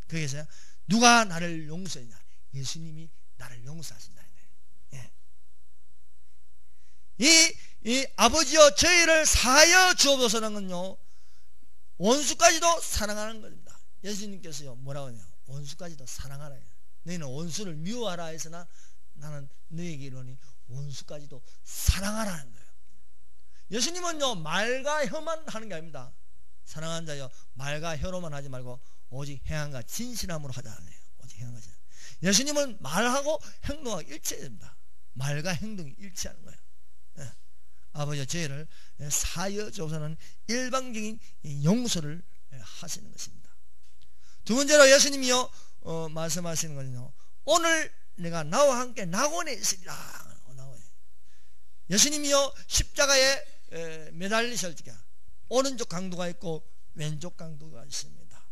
거기서 누가 나를 용서했냐? 예수님이 나를 용서하신다는 거예요. 예. 이 아버지여 저희를 사하여 주옵소서라는 건요, 원수까지도 사랑하는 겁니다. 예수님께서요 뭐라고 하냐? 원수까지도 사랑하라. 너희는 원수를 미워하라 했으나 나는 너희에게 이르노니 원수까지도 사랑하라는 거예요. 예수님은요 말과 혀만 하는 게 아닙니다. 사랑하는 자여 말과 혀로만 하지 말고 오직 행함과 진실함으로 하자는 거예요. 오직 행함과 진실. 예수님은 말하고 행동하고 일치해야 됩니다. 말과 행동이 일치하는 거예요. 네. 아버지여 저희를 사여 주옵소서는 일방적인 용서를 하시는 것입니다. 두 번째로 예수님이요 말씀하시는 것은요, 오늘 내가 나와 함께 낙원에 있으리라. 예수님이요 십자가에 매달리실 때 오른쪽 강도가 있고 왼쪽 강도가 있습니다.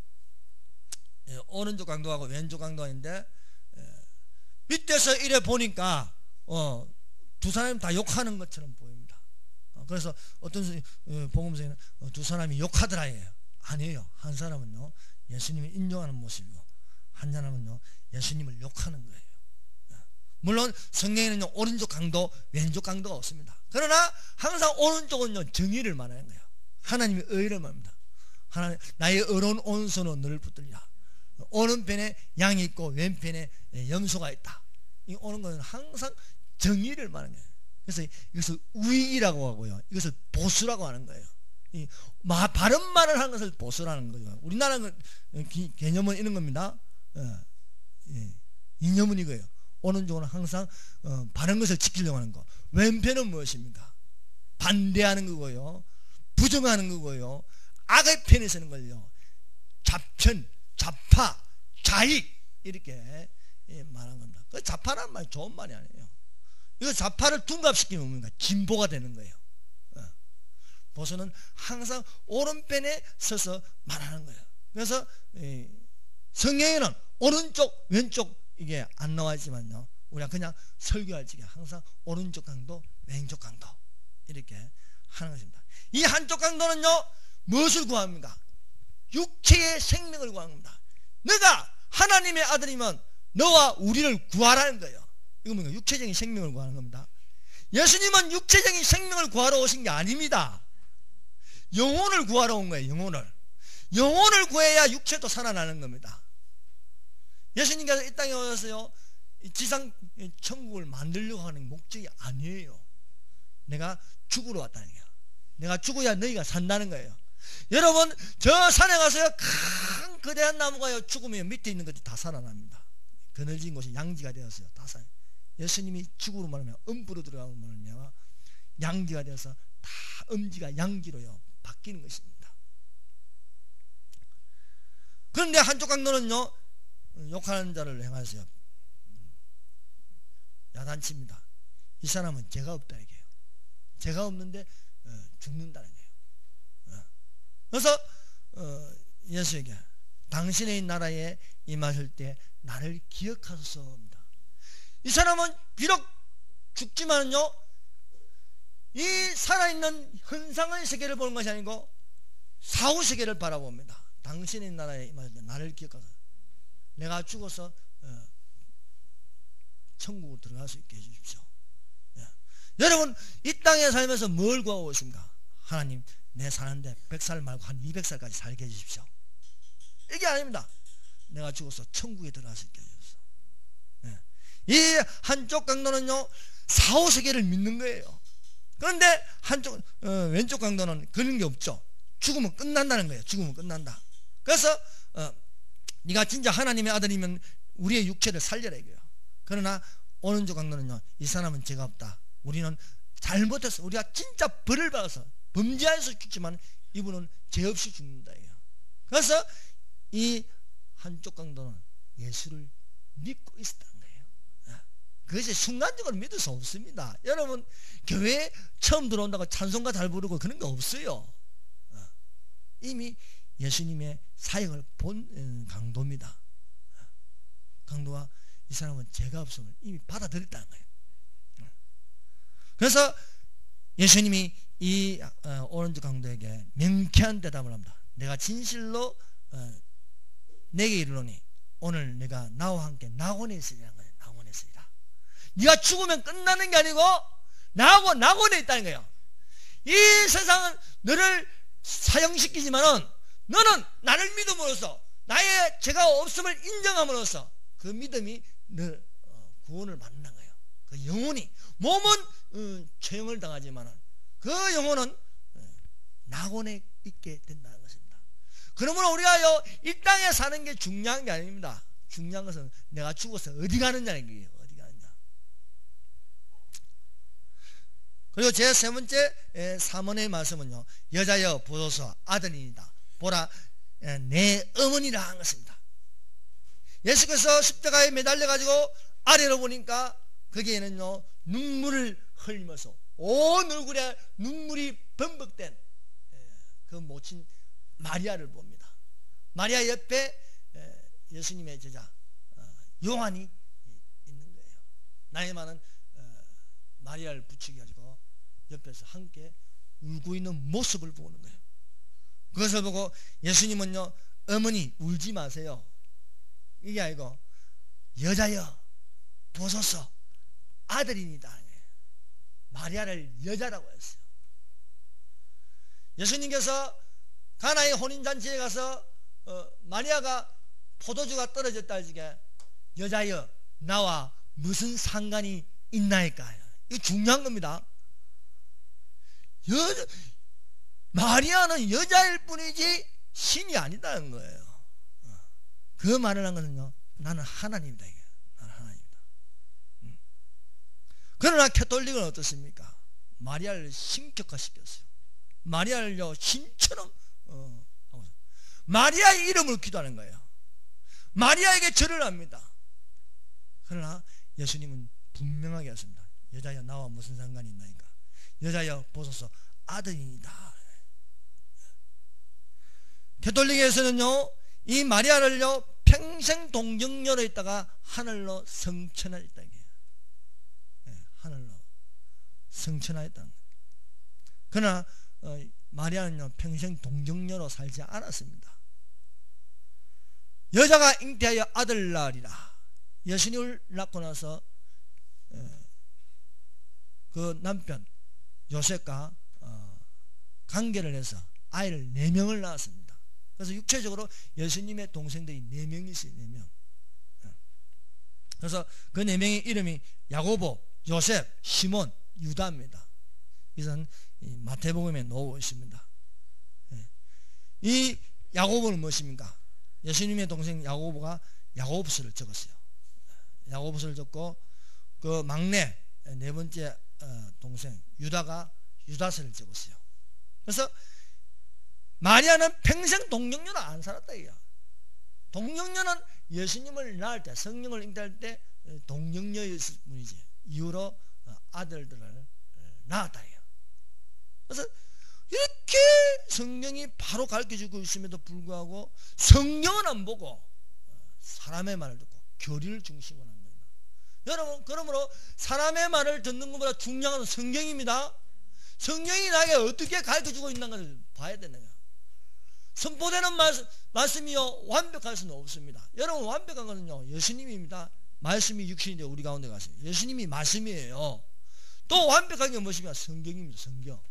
오른쪽 강도하고 왼쪽 강도가 있는데 밑에서 이래 보니까 두 사람이 다 욕하는 것처럼 보입니다. 그래서 어떤 복음서에는 두 사람이 욕하더라예요. 아니에요. 한 사람은요 예수님을 인정하는 모습이고 한 사람은요 예수님을 욕하는 거예요. 물론 성경에는요 오른쪽 강도 왼쪽 강도가 없습니다. 그러나 항상 오른쪽은요 정의를 말하는 거예요. 하나님의 의를 말합니다. 하나님 나의 의로운 온손은 너를 붙들리라. 오른편에 양이 있고 왼편에 염소가 있다. 이 오는 것은 항상 정의를 말하는 거예요. 그래서 이것을 우익이라고 하고요, 이것을 보수라고 하는 거예요. 이 바른 말을 하는 것을 보수라는 거죠. 우리나라 개념은 이런 겁니다. 이념은 이거예요. 오른쪽은 항상 바른 것을 지키려고 하는 거. 왼편은 무엇입니까? 반대하는 거고요, 부정하는 거고요, 악의 편에 서는 걸요, 좌편, 좌파, 좌익 이렇게 말하는 겁니다. 그 좌파란 말이 좋은 말이 아니에요. 이거 좌파를 둔갑시키면 뭡니까? 진보가 되는 거예요. 보수는 항상 오른편에 서서 말하는 거예요. 그래서 성경에는 오른쪽 왼쪽 이게 안 나와 있지만요, 우리가 그냥 설교할 적에 항상 오른쪽 강도 왼쪽 강도 이렇게 하는 것입니다. 이 한쪽 강도는요 무엇을 구합니까? 육체의 생명을 구하는 겁니다. 내가 하나님의 아들이면 너와 우리를 구하라는 거예요. 이거 뭔가 육체적인 생명을 구하는 겁니다. 예수님은 육체적인 생명을 구하러 오신 게 아닙니다. 영혼을 구하러 온 거예요. 영혼을 구해야 육체도 살아나는 겁니다. 예수님께서 이 땅에 오셔서요 지상 천국을 만들려고 하는 목적이 아니에요. 내가 죽으러 왔다는 거예요. 내가 죽어야 너희가 산다는 거예요. 여러분 저 산에 가서요 큰 거대한 나무가요 죽으면 밑에 있는 것들이 다 살아납니다. 그늘진 곳이 양지가 되었어요. 다 살아요. 예수님이 죽으로 말하면 음부로 들어가면 말하면 양지가 되어서 다 음지가 양지로요 바뀌는 것입니다. 그런데 한쪽 강도는요 욕하는 자를 행하세요. 야단칩니다. 이 사람은 죄가 없다 이게요. 죄가 없는데 죽는다는 거예요. 그래서 예수에게 당신의 나라에 임하실 때 나를 기억하소서입니다. 이 사람은 비록 죽지만요, 이 살아있는 현상의 세계를 보는 것이 아니고 사후 세계를 바라봅니다. 당신의 나라에 임하실 때 나를 기억하소서. 내가 죽어서 천국으로 들어갈 수 있게 해주십시오. 여러분, 이 땅에 살면서 뭘 구하고 있습니까? 하나님, 내 사는데 100살 말고 한 200살까지 살게 해주십시오. 이게 아닙니다. 내가 죽어서 천국에 들어갈 수 있게 해주십시오. 이 한쪽 강도는요, 사후 세계를 믿는 거예요. 그런데 한쪽 왼쪽 강도는 그런 게 없죠. 죽으면 끝난다는 거예요. 죽으면 끝난다. 그래서 네가 진짜 하나님의 아들이면 우리의 육체를 살려라 이거예요. 그러나 오른쪽 강도는요, 이 사람은 죄가 없다. 우리는 잘못해서 우리가 진짜 벌을 받아서 범죄해서 죽지만 이분은 죄 없이 죽는다 이거예요. 그래서 이 한쪽 강도는 예수를 믿고 있었다는 거예요. 그것이 순간적으로 믿을 수 없습니다. 여러분, 교회에 처음 들어온다고 찬송가 잘 부르고 그런 거 없어요. 이미 예수님의 사역을 본 강도입니다. 강도와 이 사람은 죄가 없음을 이미 받아들였다는 거예요. 그래서 예수님이 이 오른쪽 강도에게 명쾌한 대답을 합니다. 내가 진실로 내게 이르노니 오늘 내가 나와 함께 낙원에 있으리라는 거예요. 낙원에 있으리라. 네가 죽으면 끝나는 게 아니고 나하고 낙원에 있다는 거예요. 이 세상은 너를 사형시키지만은 너는 나를 믿음으로써 나의 죄가 없음을 인정함으로써 그 믿음이 너 구원을 받는다는 거예요. 그 영혼이, 몸은 처형을 당하지만은 그 영혼은 낙원에 있게 된다는 것입니다. 그러므로 우리가 이 땅에 사는 게 중요한 게 아닙니다. 중요한 것은 내가 죽어서 어디 가느냐는 거예요. 어디 가느냐. 그리고 제 세 번째 사문의 말씀은요, 여자여 보소서 아들이니다. 보라 내 어머니라 한 것입니다. 예수께서 십자가에 매달려 가지고 아래로 보니까 거기에는요, 눈물을 흘리면서 온 얼굴에 눈물이 범벅된 그 모친 마리아를 봅니다. 마리아 옆에 예수님의 제자 요한이 있는 거예요. 나이 많은 마리아를 붙이게 가지고 옆에서 함께 울고 있는 모습을 보는 거예요. 그것을 보고 예수님은요, 어머니 울지 마세요. 이게 아니고 여자여 보소서 아들입니다. 마리아를 여자라고 했어요. 예수님께서 가나의 혼인잔치에 가서 마리아가 포도주가 떨어졌다 하지게 여자여 나와 무슨 상관이 있나이까. 이거 중요한 겁니다. 마리아는 여자일 뿐이지 신이 아니다는 거예요. 그 말을 한 것은요, 나는 하나님이다. 나는 하나님이다. 그러나 캐톨릭은 어떻습니까? 마리아를 신격화시켰어요. 마리아를요, 신처럼 마리아의 이름을 기도하는 거예요. 마리아에게 절을 합니다. 그러나 예수님은 분명하게 하십니다. 여자여 나와 무슨 상관이 있나이까. 여자여 보소서 아들이니다. 캐톨릭에서는요, 이 마리아를요, 평생 동정녀로 있다가 하늘로 성천하였다. 하늘로 성천하였다. 그러나 마리아는요, 평생 동정녀로 살지 않았습니다. 여자가 잉태하여 아들 낳으리라. 예수님을 낳고 나서 그 남편 요셉과 관계를 해서 아이를 4명을 낳았습니다. 그래서 육체적으로 예수님의 동생들이 4명이 있어요. 4명. 그래서 그 4명의 이름이 야고보, 요셉, 시몬, 유다입니다. 이것은 마태복음에 나오고 있습니다. 이 야고보는 무엇입니까? 예수님의 동생 야고보가 야고보서를 적었어요. 야고보서를 적고 그 막내 4번째 동생 유다가 유다서를 적었어요. 그래서 마리아는 평생 동정녀로 안 살았다 이거야. 동정녀는 예수님을 낳을 때, 성령을 잉태할 때 동정녀였을 뿐이지 이후로 아들들을 낳았다 해요. 그래서 이렇게 성경이 바로 가르쳐주고 있음에도 불구하고 성경은 안 보고 사람의 말을 듣고 교리를 중심으로 하는 겁니다. 여러분, 그러므로 사람의 말을 듣는 것보다 중요한 것은 성경입니다. 성경이 나에게 어떻게 가르쳐주고 있는 것을 봐야 되는 거예요. 선포되는 말씀이요 완벽할 수는 없습니다. 여러분, 완벽한 것은요 예수님입니다. 말씀이 육신이 되어 우리 가운데 가세요. 예수님이 말씀이에요. 또 완벽한 게 무엇이냐? 성경입니다. 성경.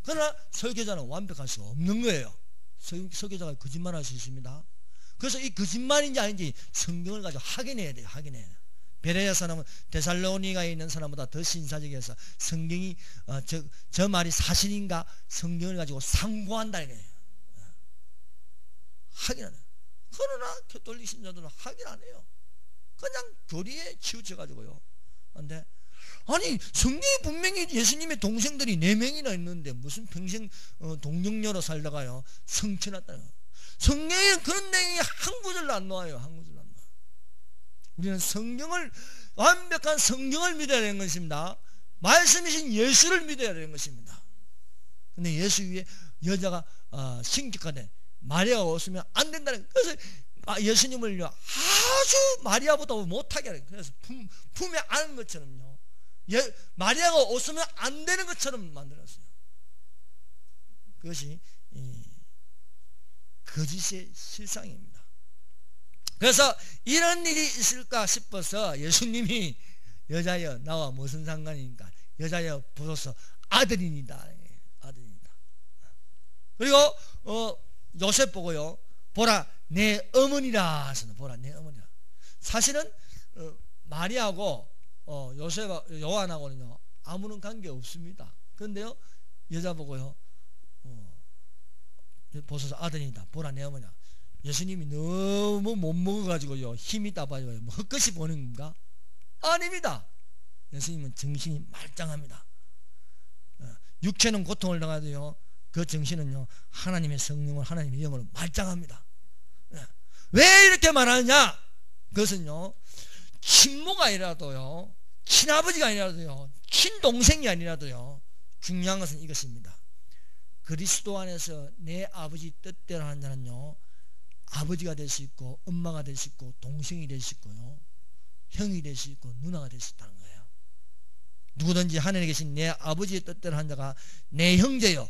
그러나 설교자는 완벽할 수 없는 거예요. 설교자가 거짓말할 수 있습니다. 그래서 이 거짓말인지 아닌지 성경을 가지고 확인해야 돼요. 확인해야 돼요. 베레아 사람은 데살로니가에 있는 사람보다 더 신사적이어서 성경이 저 말이 사실인가 성경을 가지고 상고한다는 거예요. 확인 안 해요. 그러나 교톨릭 신자들은 확인 안 해요. 그냥 교리에 치우쳐가지고요. 근데 아니 성경에 분명히 예수님의 동생들이 4명이나 있는데 무슨 평생 동정녀로 살다가요 성취났다는 거예요. 성경에는 그런 내용이 한 구절도 안 나와요. 한 구절도 안 나와요. 우리는 성경을, 완벽한 성경을 믿어야 되는 것입니다. 말씀이신 예수를 믿어야 되는 것입니다. 근데 예수 위에 여자가 신격하되 마리아가 없으면 안 된다는 거예요. 그래서 예수님을요 아주 마리아보다 못하게 하는 거예요. 그래서 품에 안은 것처럼요 마리아가 없으면 안 되는 것처럼 만들었어요. 그것이 거짓의 실상입니다. 그래서 이런 일이 있을까 싶어서 예수님이 여자여 나와 무슨 상관이니까 여자여 보소서 아들이니다. 아들이니다. 그리고 요셉 보고요 보라 내 어머니라 하시는 보라 내 어머니라. 사실은 마리아하고 요셉 요한하고는요 아무런 관계 없습니다. 그런데요 여자 보고요 보소서 아들이다. 보라 내 어머니라. 예수님이 너무 못 먹어가지고요 힘이 따봐요 헛것이 보는 건가? 아닙니다. 예수님은 정신이 말짱합니다. 육체는 고통을 당하도요 그 정신은요 하나님의 성령을 하나님의 영으로 말짱합니다. 왜 이렇게 말하느냐? 그것은요 친모가 아니라도요 친아버지가 아니라도요 친동생이 아니라도요 중요한 것은 이것입니다. 그리스도 안에서 내 아버지 뜻대로 하는 자는요 아버지가 될 수 있고 엄마가 될 수 있고 동생이 될 수 있고요 형이 될 수 있고 누나가 될 수 있다는 거예요. 누구든지 하늘에 계신 내 아버지의 뜻대로 한 자가 내 형제요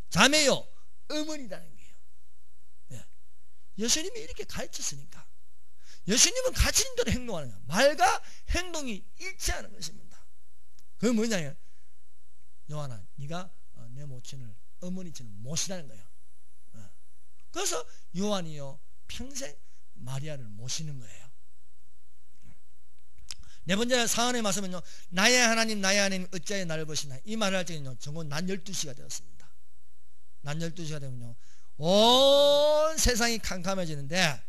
자매요 어머니라는 거예요. 예수님이 이렇게 가르쳤으니까 예수님은 가르치는 대로 행동하는 거예요. 말과 행동이 일치하는 것입니다. 그게 뭐냐면 요한아 네가 내 모친을 어머니처럼 모시라는 거예요. 그래서 요한이요 평생 마리아를 모시는 거예요. 네 번째 사안의 말씀은요 나의 하나님 나의 하나님 어찌하여 나를 보시나. 이 말을 할 때는요 정오 낮 12시가 되었습니다. 낮 12시가 되면요 온 세상이 캄캄해지는데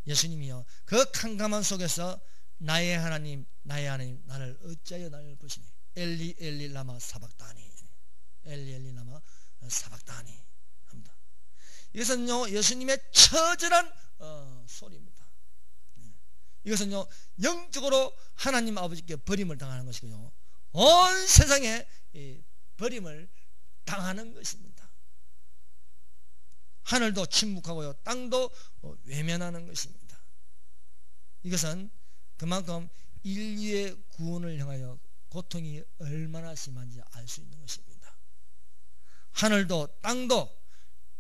예수님이요 그 캄캄한 속에서 나의 하나님 나를 어찌하여 나를 보시니. 엘리 엘리 라마 사박다니. 엘리 엘리 라마 사박다니 합니다. 이것은요 예수님의 처절한 소리입니다. 이것은요 영적으로 하나님 아버지께 버림을 당하는 것이고요 온 세상에 버림을 당하는 것입니다. 하늘도 침묵하고요 땅도 외면하는 것입니다. 이것은 그만큼 인류의 구원을 향하여 고통이 얼마나 심한지 알 수 있는 것입니다. 하늘도 땅도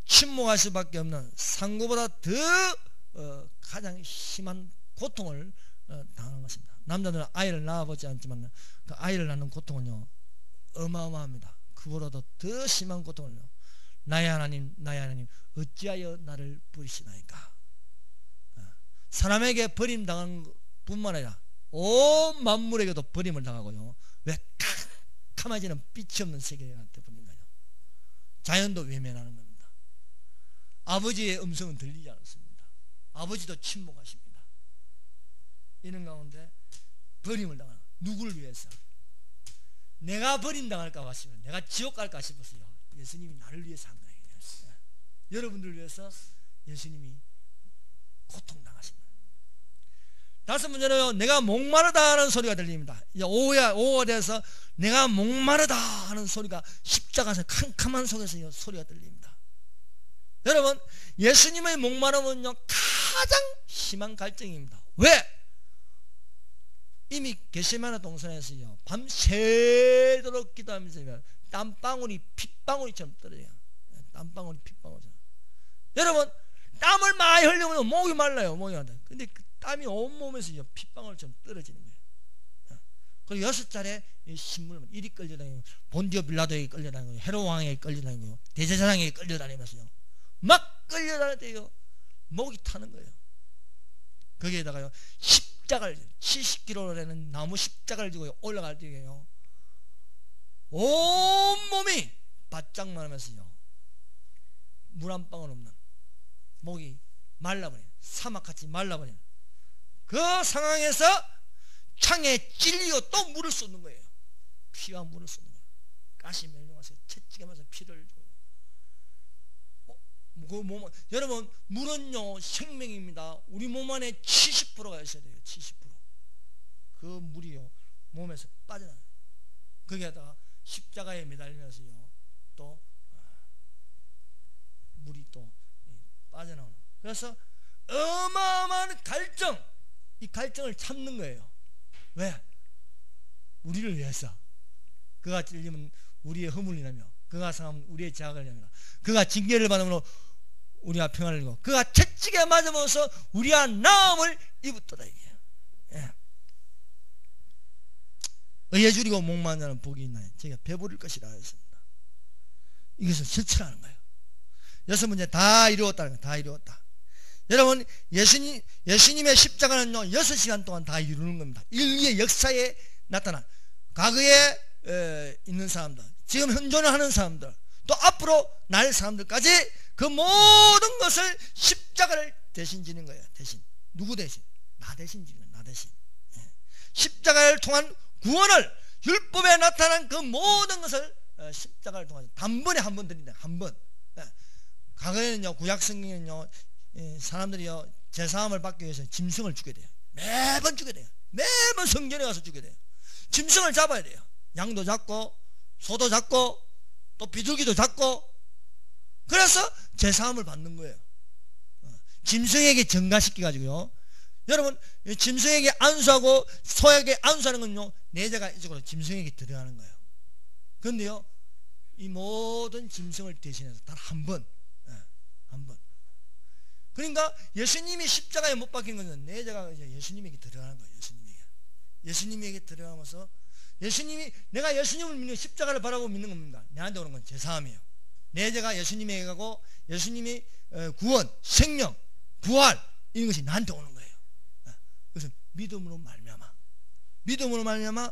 침묵할 수밖에 없는 상고보다 더 가장 심한 고통을 당하는 것입니다. 남자들은 아이를 낳아보지 않지만 그 아이를 낳는 고통은요 어마어마합니다. 그보다도 더 심한 고통을요 나의 하나님 어찌하여 나를 버리시나이까. 사람에게 버림당한 뿐만 아니라 온 만물에게도 버림을 당하고요 왜 캄캄해지는 빛이 없는 세계가 되어버린 거예요. 자연도 외면하는 겁니다. 아버지의 음성은 들리지 않습니다. 아버지도 침묵하십니다. 이런 가운데 버림을 당하는, 누구를 위해서? 내가 버림당할까 싶어요. 내가 지옥 갈까 싶어서요 예수님이 나를 위해서 한 거예요. 여러분들을 위해서 예수님이 고통당하십니다. 다섯 번째는요, 내가 목마르다 하는 소리가 들립니다. 이제 오후가 돼서 내가 목마르다 하는 소리가 십자가에서 캄캄한 속에서 소리가 들립니다. 여러분, 예수님의 목마름은요 가장 심한 갈증입니다. 왜? 이미 겟세마네 동산에서요 밤새도록 기도하면서 땀방울이 핏방울이처럼 떨어져요. 땀방울이 핏방울이처럼. 여러분, 땀을 많이 흘리면 목이 말라요. 목이 말라. 근데 그 땀이 온몸에서 핏방울처럼 떨어지는 거예요. 그리고 6차례 신문을 이리 끌려다니고, 본디오 빌라도에게 끌려다니고, 헤롯 왕에게 끌려다니고, 대제사장에게 끌려다니면서요 막 끌려다닐 때요 목이 타는 거예요. 거기에다가요 십자가를 70kg라는 나무 십자가를 지고 올라갈 때요 온몸이 바짝만 하면서요 물 한 방울 없는 목이 말라버리는, 사막같이 말라버리는 그 상황에서 창에 찔리고 또 물을 쏟는 거예요. 피와 물을 쏟는 거예요. 가시 멜령와서 채찍에 맞아서 피를 주고요. 여러분, 물은요 생명입니다. 우리 몸 안에 70%가 있어야 돼요. 70%. 그 물이요 몸에서 빠져나가요. 거기에다가 십자가에 매달리면서요 또 물이 또 빠져나오는. 그래서 어마어마한 갈증, 이 갈증을 참는 거예요. 왜? 우리를 위해서. 그가 찔리면 우리의 허물이 나며, 그가 상하면 우리의 자학을 내며, 그가 징계를 받으면 우리가 평안을 이루고, 그가 채찍에 맞으면서 우리가 나음을 입었도다. 이게 의에 줄이고 목마른 자는 복이 있나요? 제가 배부를 것이라 했습니다. 이것을 실천하는 거예요. 6문제 다 이루었다는 거예요. 다 이루었다. 여러분, 예수님의 십자가는요 6시간 동안 다 이루는 겁니다. 인류의 역사에 나타난, 과거에 있는 사람들, 지금 현존을 하는 사람들, 또 앞으로 날 사람들까지 그 모든 것을 십자가를 대신 지는 거예요. 대신. 누구 대신? 나 대신 지는, 나 대신. 십자가를 통한 구원을, 율법에 나타난 그 모든 것을 십자가를 통해서 단번에 한 번 드린다. 한 번. 과거에는요 구약 성경에는요 사람들이요 제사함을 받기 위해서 짐승을 주게 돼요. 매번 주게 돼요. 매번 성전에 가서 주게 돼요. 짐승을 잡아야 돼요. 양도 잡고 소도 잡고 또 비둘기도 잡고, 그래서 제사함을 받는 거예요. 짐승에게 전가시켜 가지고요. 여러분, 짐승에게 안수하고 소에게 안수하는 건요 내재가 이쪽으로 짐승에게 들어가는 거예요. 그런데요 이 모든 짐승을 대신해서 단 한 번, 한 번. 그러니까 예수님이 십자가에 못 박힌 것은 내재가 이제 예수님에게 들어가는 거예요. 예수님에게 들어가면서, 예수님이, 내가 예수님을 믿는, 십자가를 바라보고 믿는 겁니다. 내한테 오는 건 제사함이에요. 내재가 예수님에게 가고 예수님이 구원, 생명, 부활, 이런 것이 나한테 오는 거예요. 그래서 믿음으로 말미암아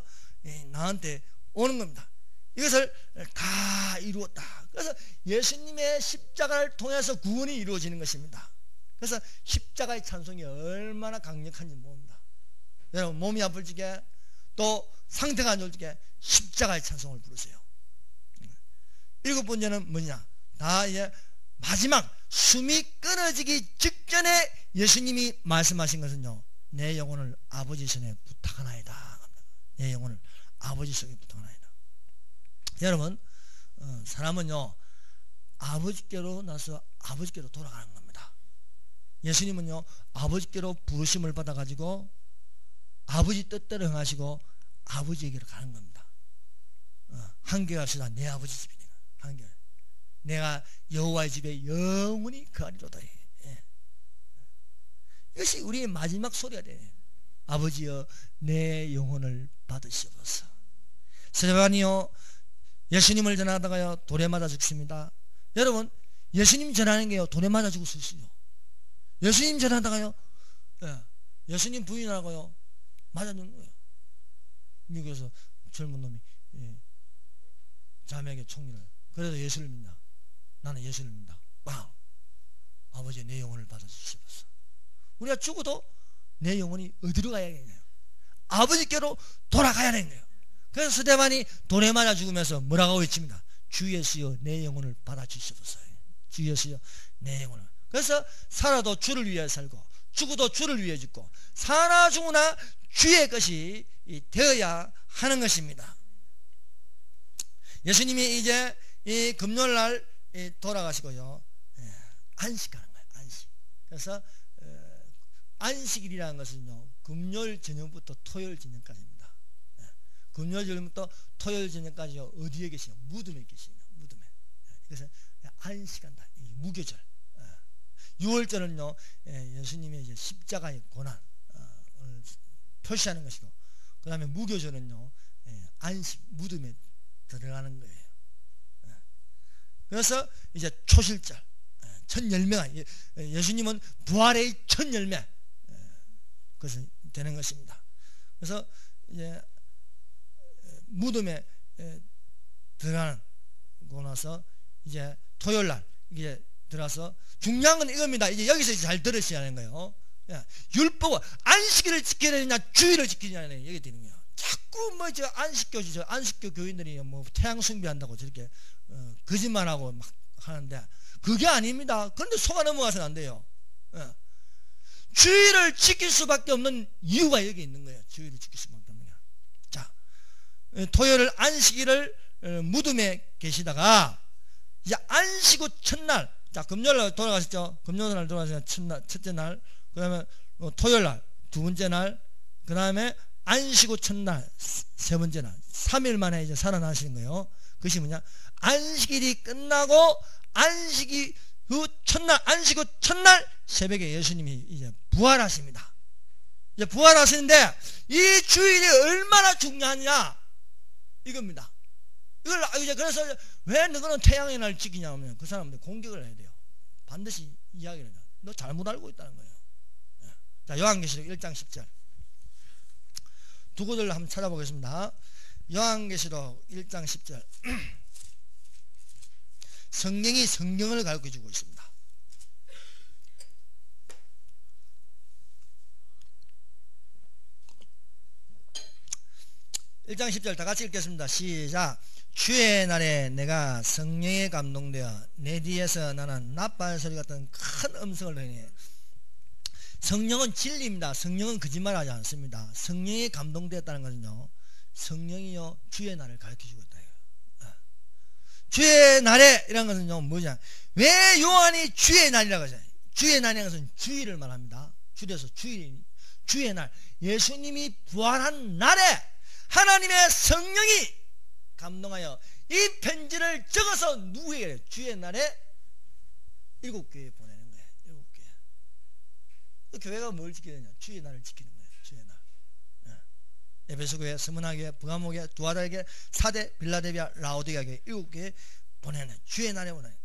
나한테 오는 겁니다. 이것을 다 이루었다. 그래서 예수님의 십자가를 통해서 구원이 이루어지는 것입니다. 그래서 십자가의 찬송이 얼마나 강력한지 모릅니다. 여러분, 몸이 아플 적에 또 상태가 안 좋을 적에 십자가의 찬송을 부르세요. 7번째는 뭐냐? 다 이제 마지막 숨이 끊어지기 직전에 예수님이 말씀하신 것은요, 내 영혼을 아버지 손에 부탁하나이다. 내 영혼을 아버지 손에 부탁하나이다. 여러분, 사람은요 아버지께로 나서 아버지께로 돌아가는 겁니다. 예수님은요 아버지께로 부르심을 받아 가지고 아버지 뜻대로 행하시고 아버지에게로 가는 겁니다. 한계가 없이다. 내 아버지 집이니까. 한계. 내가 여호와의 집에 영원히 거하리로다. 이것이 우리의 마지막 소리가 돼. 아버지여, 내 영혼을 받으시옵소서. 스데반이요 예수님을 전하다가요 돌에 맞아 죽습니다. 여러분, 예수님 전하는 게요 돌에 맞아 죽었어요. 예수님 전하다가요 예수님 부인하고요 맞아 죽는 거예요. 미국에서 젊은 놈이 자매에게 총리를, 그래도 예수를 믿나? 나는 예수를 믿는다. 빵! 아버지, 내 영혼을 받아주시옵소서. 우리가 죽어도 내 영혼이 어디로 가야 되냐요? 아버지께로 돌아가야 되는 거예요. 그래서 스데반이 돌에 맞아 죽으면서 뭐라고 외칩니다. 주 예수여, 내 영혼을 받아주시옵소서. 주 예수여, 내 영혼을. 그래서 살아도 주를 위해 살고 죽어도 주를 위해 죽고 사나 죽으나 주의 것이 되어야 하는 것입니다. 예수님이 이제 이 금요일날 돌아가시고요, 안식하는 거예요. 안식. 그래서 안식일이라는 것은요, 금요일 저녁부터 토요일 저녁까지입니다. 금요일 저녁부터 토요일 저녁까지 어디에 계시냐? 무덤에 계시냐? 무덤에. 그래서 안식한다. 무교절. 6월절은요, 예수님의 이제 십자가의 고난을 표시하는 것이고, 그 다음에 무교절은요, 안식, 무덤에 들어가는 거예요. 그래서 이제 초실절, 첫 열매가, 예수님은 부활의 첫 열매, 그것이 되는 것입니다. 그래서 이제 무덤에 들어가고 나서 이제 토요일날 이제 들어서 중요한 건 이겁니다. 이제 여기서 잘 들으셔야 하는 거예요. 율법은 안식일을 지켜야 되느냐 주일을 지키느냐 여기 되는 거예요. 자꾸 뭐 저 안식교지 저 안식교 교인들이 뭐 태양 숭배한다고 저렇게 거짓말하고 막 하는데 그게 아닙니다. 그런데 속아 넘어가서는 안 돼요. 주일을 지킬 수밖에 없는 이유가 여기 있는 거예요. 주일을 지킬 수밖에 없는 거예요. 자, 토요일 안식일을 무덤에 계시다가 이제 안식 후 첫날, 자 금요일날 돌아가셨죠. 금요일날 돌아가셨죠. 첫째 날, 그 다음에 토요일날 두 번째 날, 그 다음에 안식 후 첫날 세 번째 날, 3일 만에 이제 살아나시는 거예요. 그것이 뭐냐? 안식일이 끝나고 안식 후 첫날 새벽에 예수님이 이제 부활하십니다. 이제 부활하시는데 이 주일이 얼마나 중요하냐 이겁니다. 이걸 이제 그래서 왜 너는 태양의 날 지키냐 하면 그 사람들 공격을 해야 돼요. 반드시 이야기를 해요. 너 잘못 알고 있다는 거예요. 자, 요한계시록 1장 10절 두 구절을 한번 찾아보겠습니다. 요한계시록 1장 10절 성경이 성경을 가르쳐주고 있습니다. 1장 10절 다 같이 읽겠습니다. 시작. 주의 날에 내가 성령에 감동되어 내 뒤에서 나는 나팔 소리 같은 큰 음성을 들으니, 성령은 진리입니다. 성령은 거짓말하지 않습니다. 성령에 감동되었다는 것은요, 성령이요 주의 날을 가르쳐주고 있다. 주의 날에 이런 것은요 뭐냐, 왜 요한이 주의 날이라고 하잖아요. 주의 날이라는 것은 주일을 말합니다. 줄여서 주의 날, 예수님이 부활한 날에 하나님의 성령이 감동하여 이 편지를 적어서 누구에게? 주의 날에 7교회에 보내는 거예요. 7교회. 교회가 뭘 지켜야 되냐? 주의 날을 지키는 거예요. 주의 날. 에베소교회, 스무나교회, 부가모교회, 두아다교회, 사대, 빌라델비아, 라오디게아교회 7교회 보내는, 주의 날에 보내는.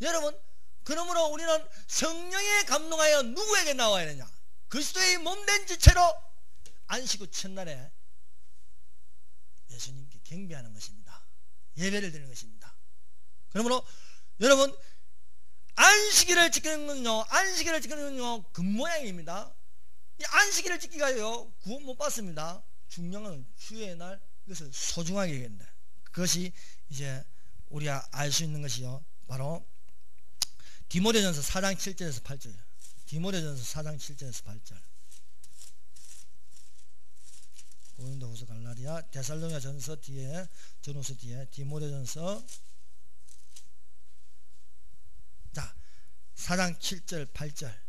여러분, 그러므로 우리는 성령에 감동하여 누구에게 나와야 되냐? 그리스도의 몸된 지체로 안식 후 첫날에 예수님께 경배하는 것입니다. 예배를 드리는 것입니다. 그러므로 여러분, 안식일을 지키는 건요 겉모양입니다. 이 안식일을 지키가요 구원 못 받습니다. 중요한 주의 날, 이것을 소중하게 해야 된다. 그것이 이제 우리가 알 수 있는 것이요, 바로 디모데전서 4장 7절에서 8절. 디모데전서 4장 7절에서 8절. 고린도후서, 갈라디아, 데살로니가전서 뒤에, 전후서 뒤에, 디모데전서, 자 4장 7절 8절.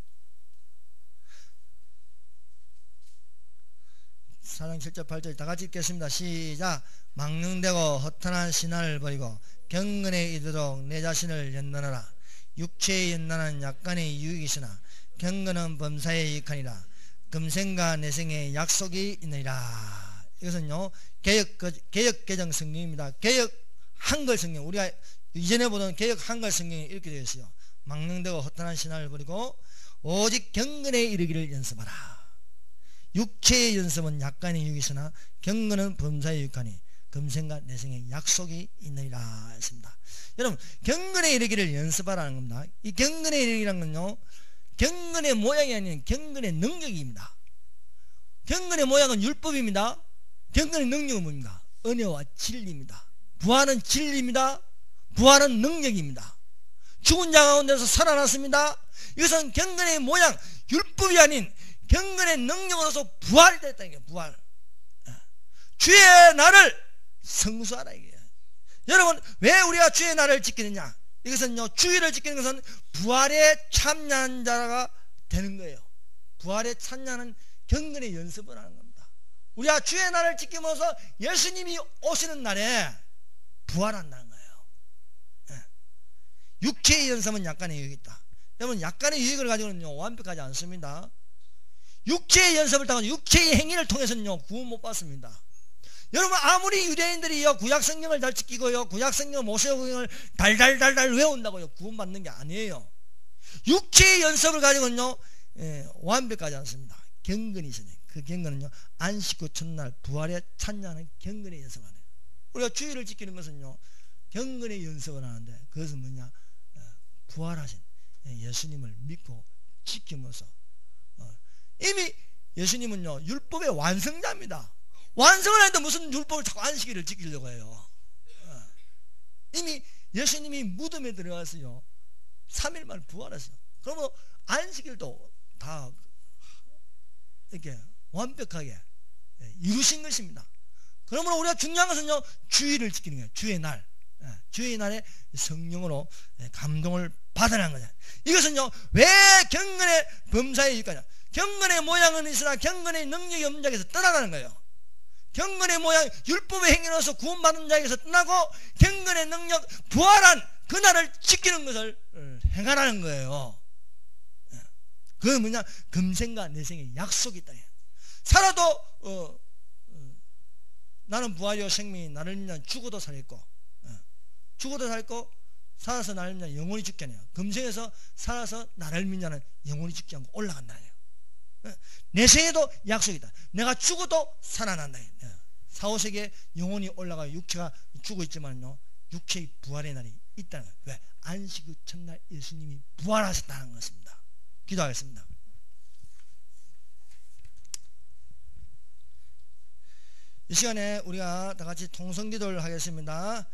4장 7절 8절 다 같이 읽겠습니다. 시작. 망령되고 허탄한 신화를 버리고 경건에 이르도록 내 자신을 연단하라. 육체의 연단은 약간의 유익이시나 경건은 범사에 유익하니라. 금생과 내생의 약속이 있느니라. 이것은요 개역 개정 성경입니다. 개역 한글 성경, 우리가 이전에 보던 개역 한글 성경에 이렇게 되어 있어요. 망령되고 허탄한 신화를 버리고 오직 경건에 이르기를 연습하라. 육체의 연습은 약간의 유익이시나 경건은 범사에 유익하니 금생과 내생의 약속이 있느니라 했습니다. 여러분, 경건에 이르기를 연습하라는 겁니다. 이 경건에 이르기라는 건요, 경건의 모양이 아닌 경건의 능력입니다. 경건의 모양은 율법입니다. 경건의 능력은 뭡니까? 은혜와 진리입니다. 부활은 진리입니다. 부활은 능력입니다. 죽은 자 가운데서 살아났습니다. 이것은 경건의 모양, 율법이 아닌 경건의 능력으로서 부활이 됐다는 게 부활. 주의 날을 성수하라 이게요. 여러분 왜 우리가 주의 날을 지키느냐? 이것은요, 주의를 지키는 것은 부활에 참여한 자가 되는 거예요. 부활에 참여하는 경건의 연습을 하는 겁니다. 우리가 주의 날을 지킴으로써 예수님이 오시는 날에 부활한다는 거예요. 육체의 연습은 약간의 유익이 있다. 여러분 약간의 유익을 가지고는요 완벽하지 않습니다. 육체의 연습을 당한 육체의 행위를 통해서는요 구원 못 받습니다. 여러분 아무리 유대인들이요 구약성경을 잘 지키고요 구약성경 모세오경을 달달달달 외운다고요 구원받는 게 아니에요. 육체의 연습을 가지고는요 완벽하지 않습니다. 경건이 있어요. 그 경건은요 안식 후 첫날 부활에 참여하는 경건의 연습을 하네요. 우리가 주의를 지키는 것은요 경건의 연습을 하는데 그것은 뭐냐? 부활하신 예수님을 믿고 지키면서 이미 예수님은요 율법의 완성자입니다. 완성을 하는데 무슨 율법을 자꾸 안식일을 지키려고 해요. 이미 예수님이 무덤에 들어가서요 3일 만에 부활했어요. 그러면 안식일도 다 이렇게 완벽하게 이루신 것입니다. 그러므로 우리가 중요한 것은요 주의를 지키는 거예요. 주의 날, 주의 날에 성령으로 감동을 받으라는 거죠. 이것은요 왜 경건의 범사에 유익하냐? 경건의 모양은 있으나 경건의 능력이 없는 자에게서 떠나가는 거예요. 경건의 모양, 율법의 행위로서 구원받은 자에게서 떠나고 경건의 능력, 부활한 그날을 지키는 것을 행하라는 거예요. 그건 뭐냐? 금생과 내생의 약속이 있다. 살아도 나는 부활이요 생명이 나를 믿는 죽어도 살겠고 죽어도 살고 살아서 나를 믿는 영원히 죽지 않아요. 금생에서 살아서 나를 믿는 영원히 죽지 않고 올라간다. 내생에도 약속이 있다. 내가 죽어도 살아난다. 사후세계에 영혼이 올라가 육체가 죽어 있지만요 육체의 부활의 날이 있다는 거예요. 왜? 안식 후 첫날 예수님이 부활하셨다는 것입니다. 기도하겠습니다. 이 시간에 우리가 다 같이 통성기도를 하겠습니다.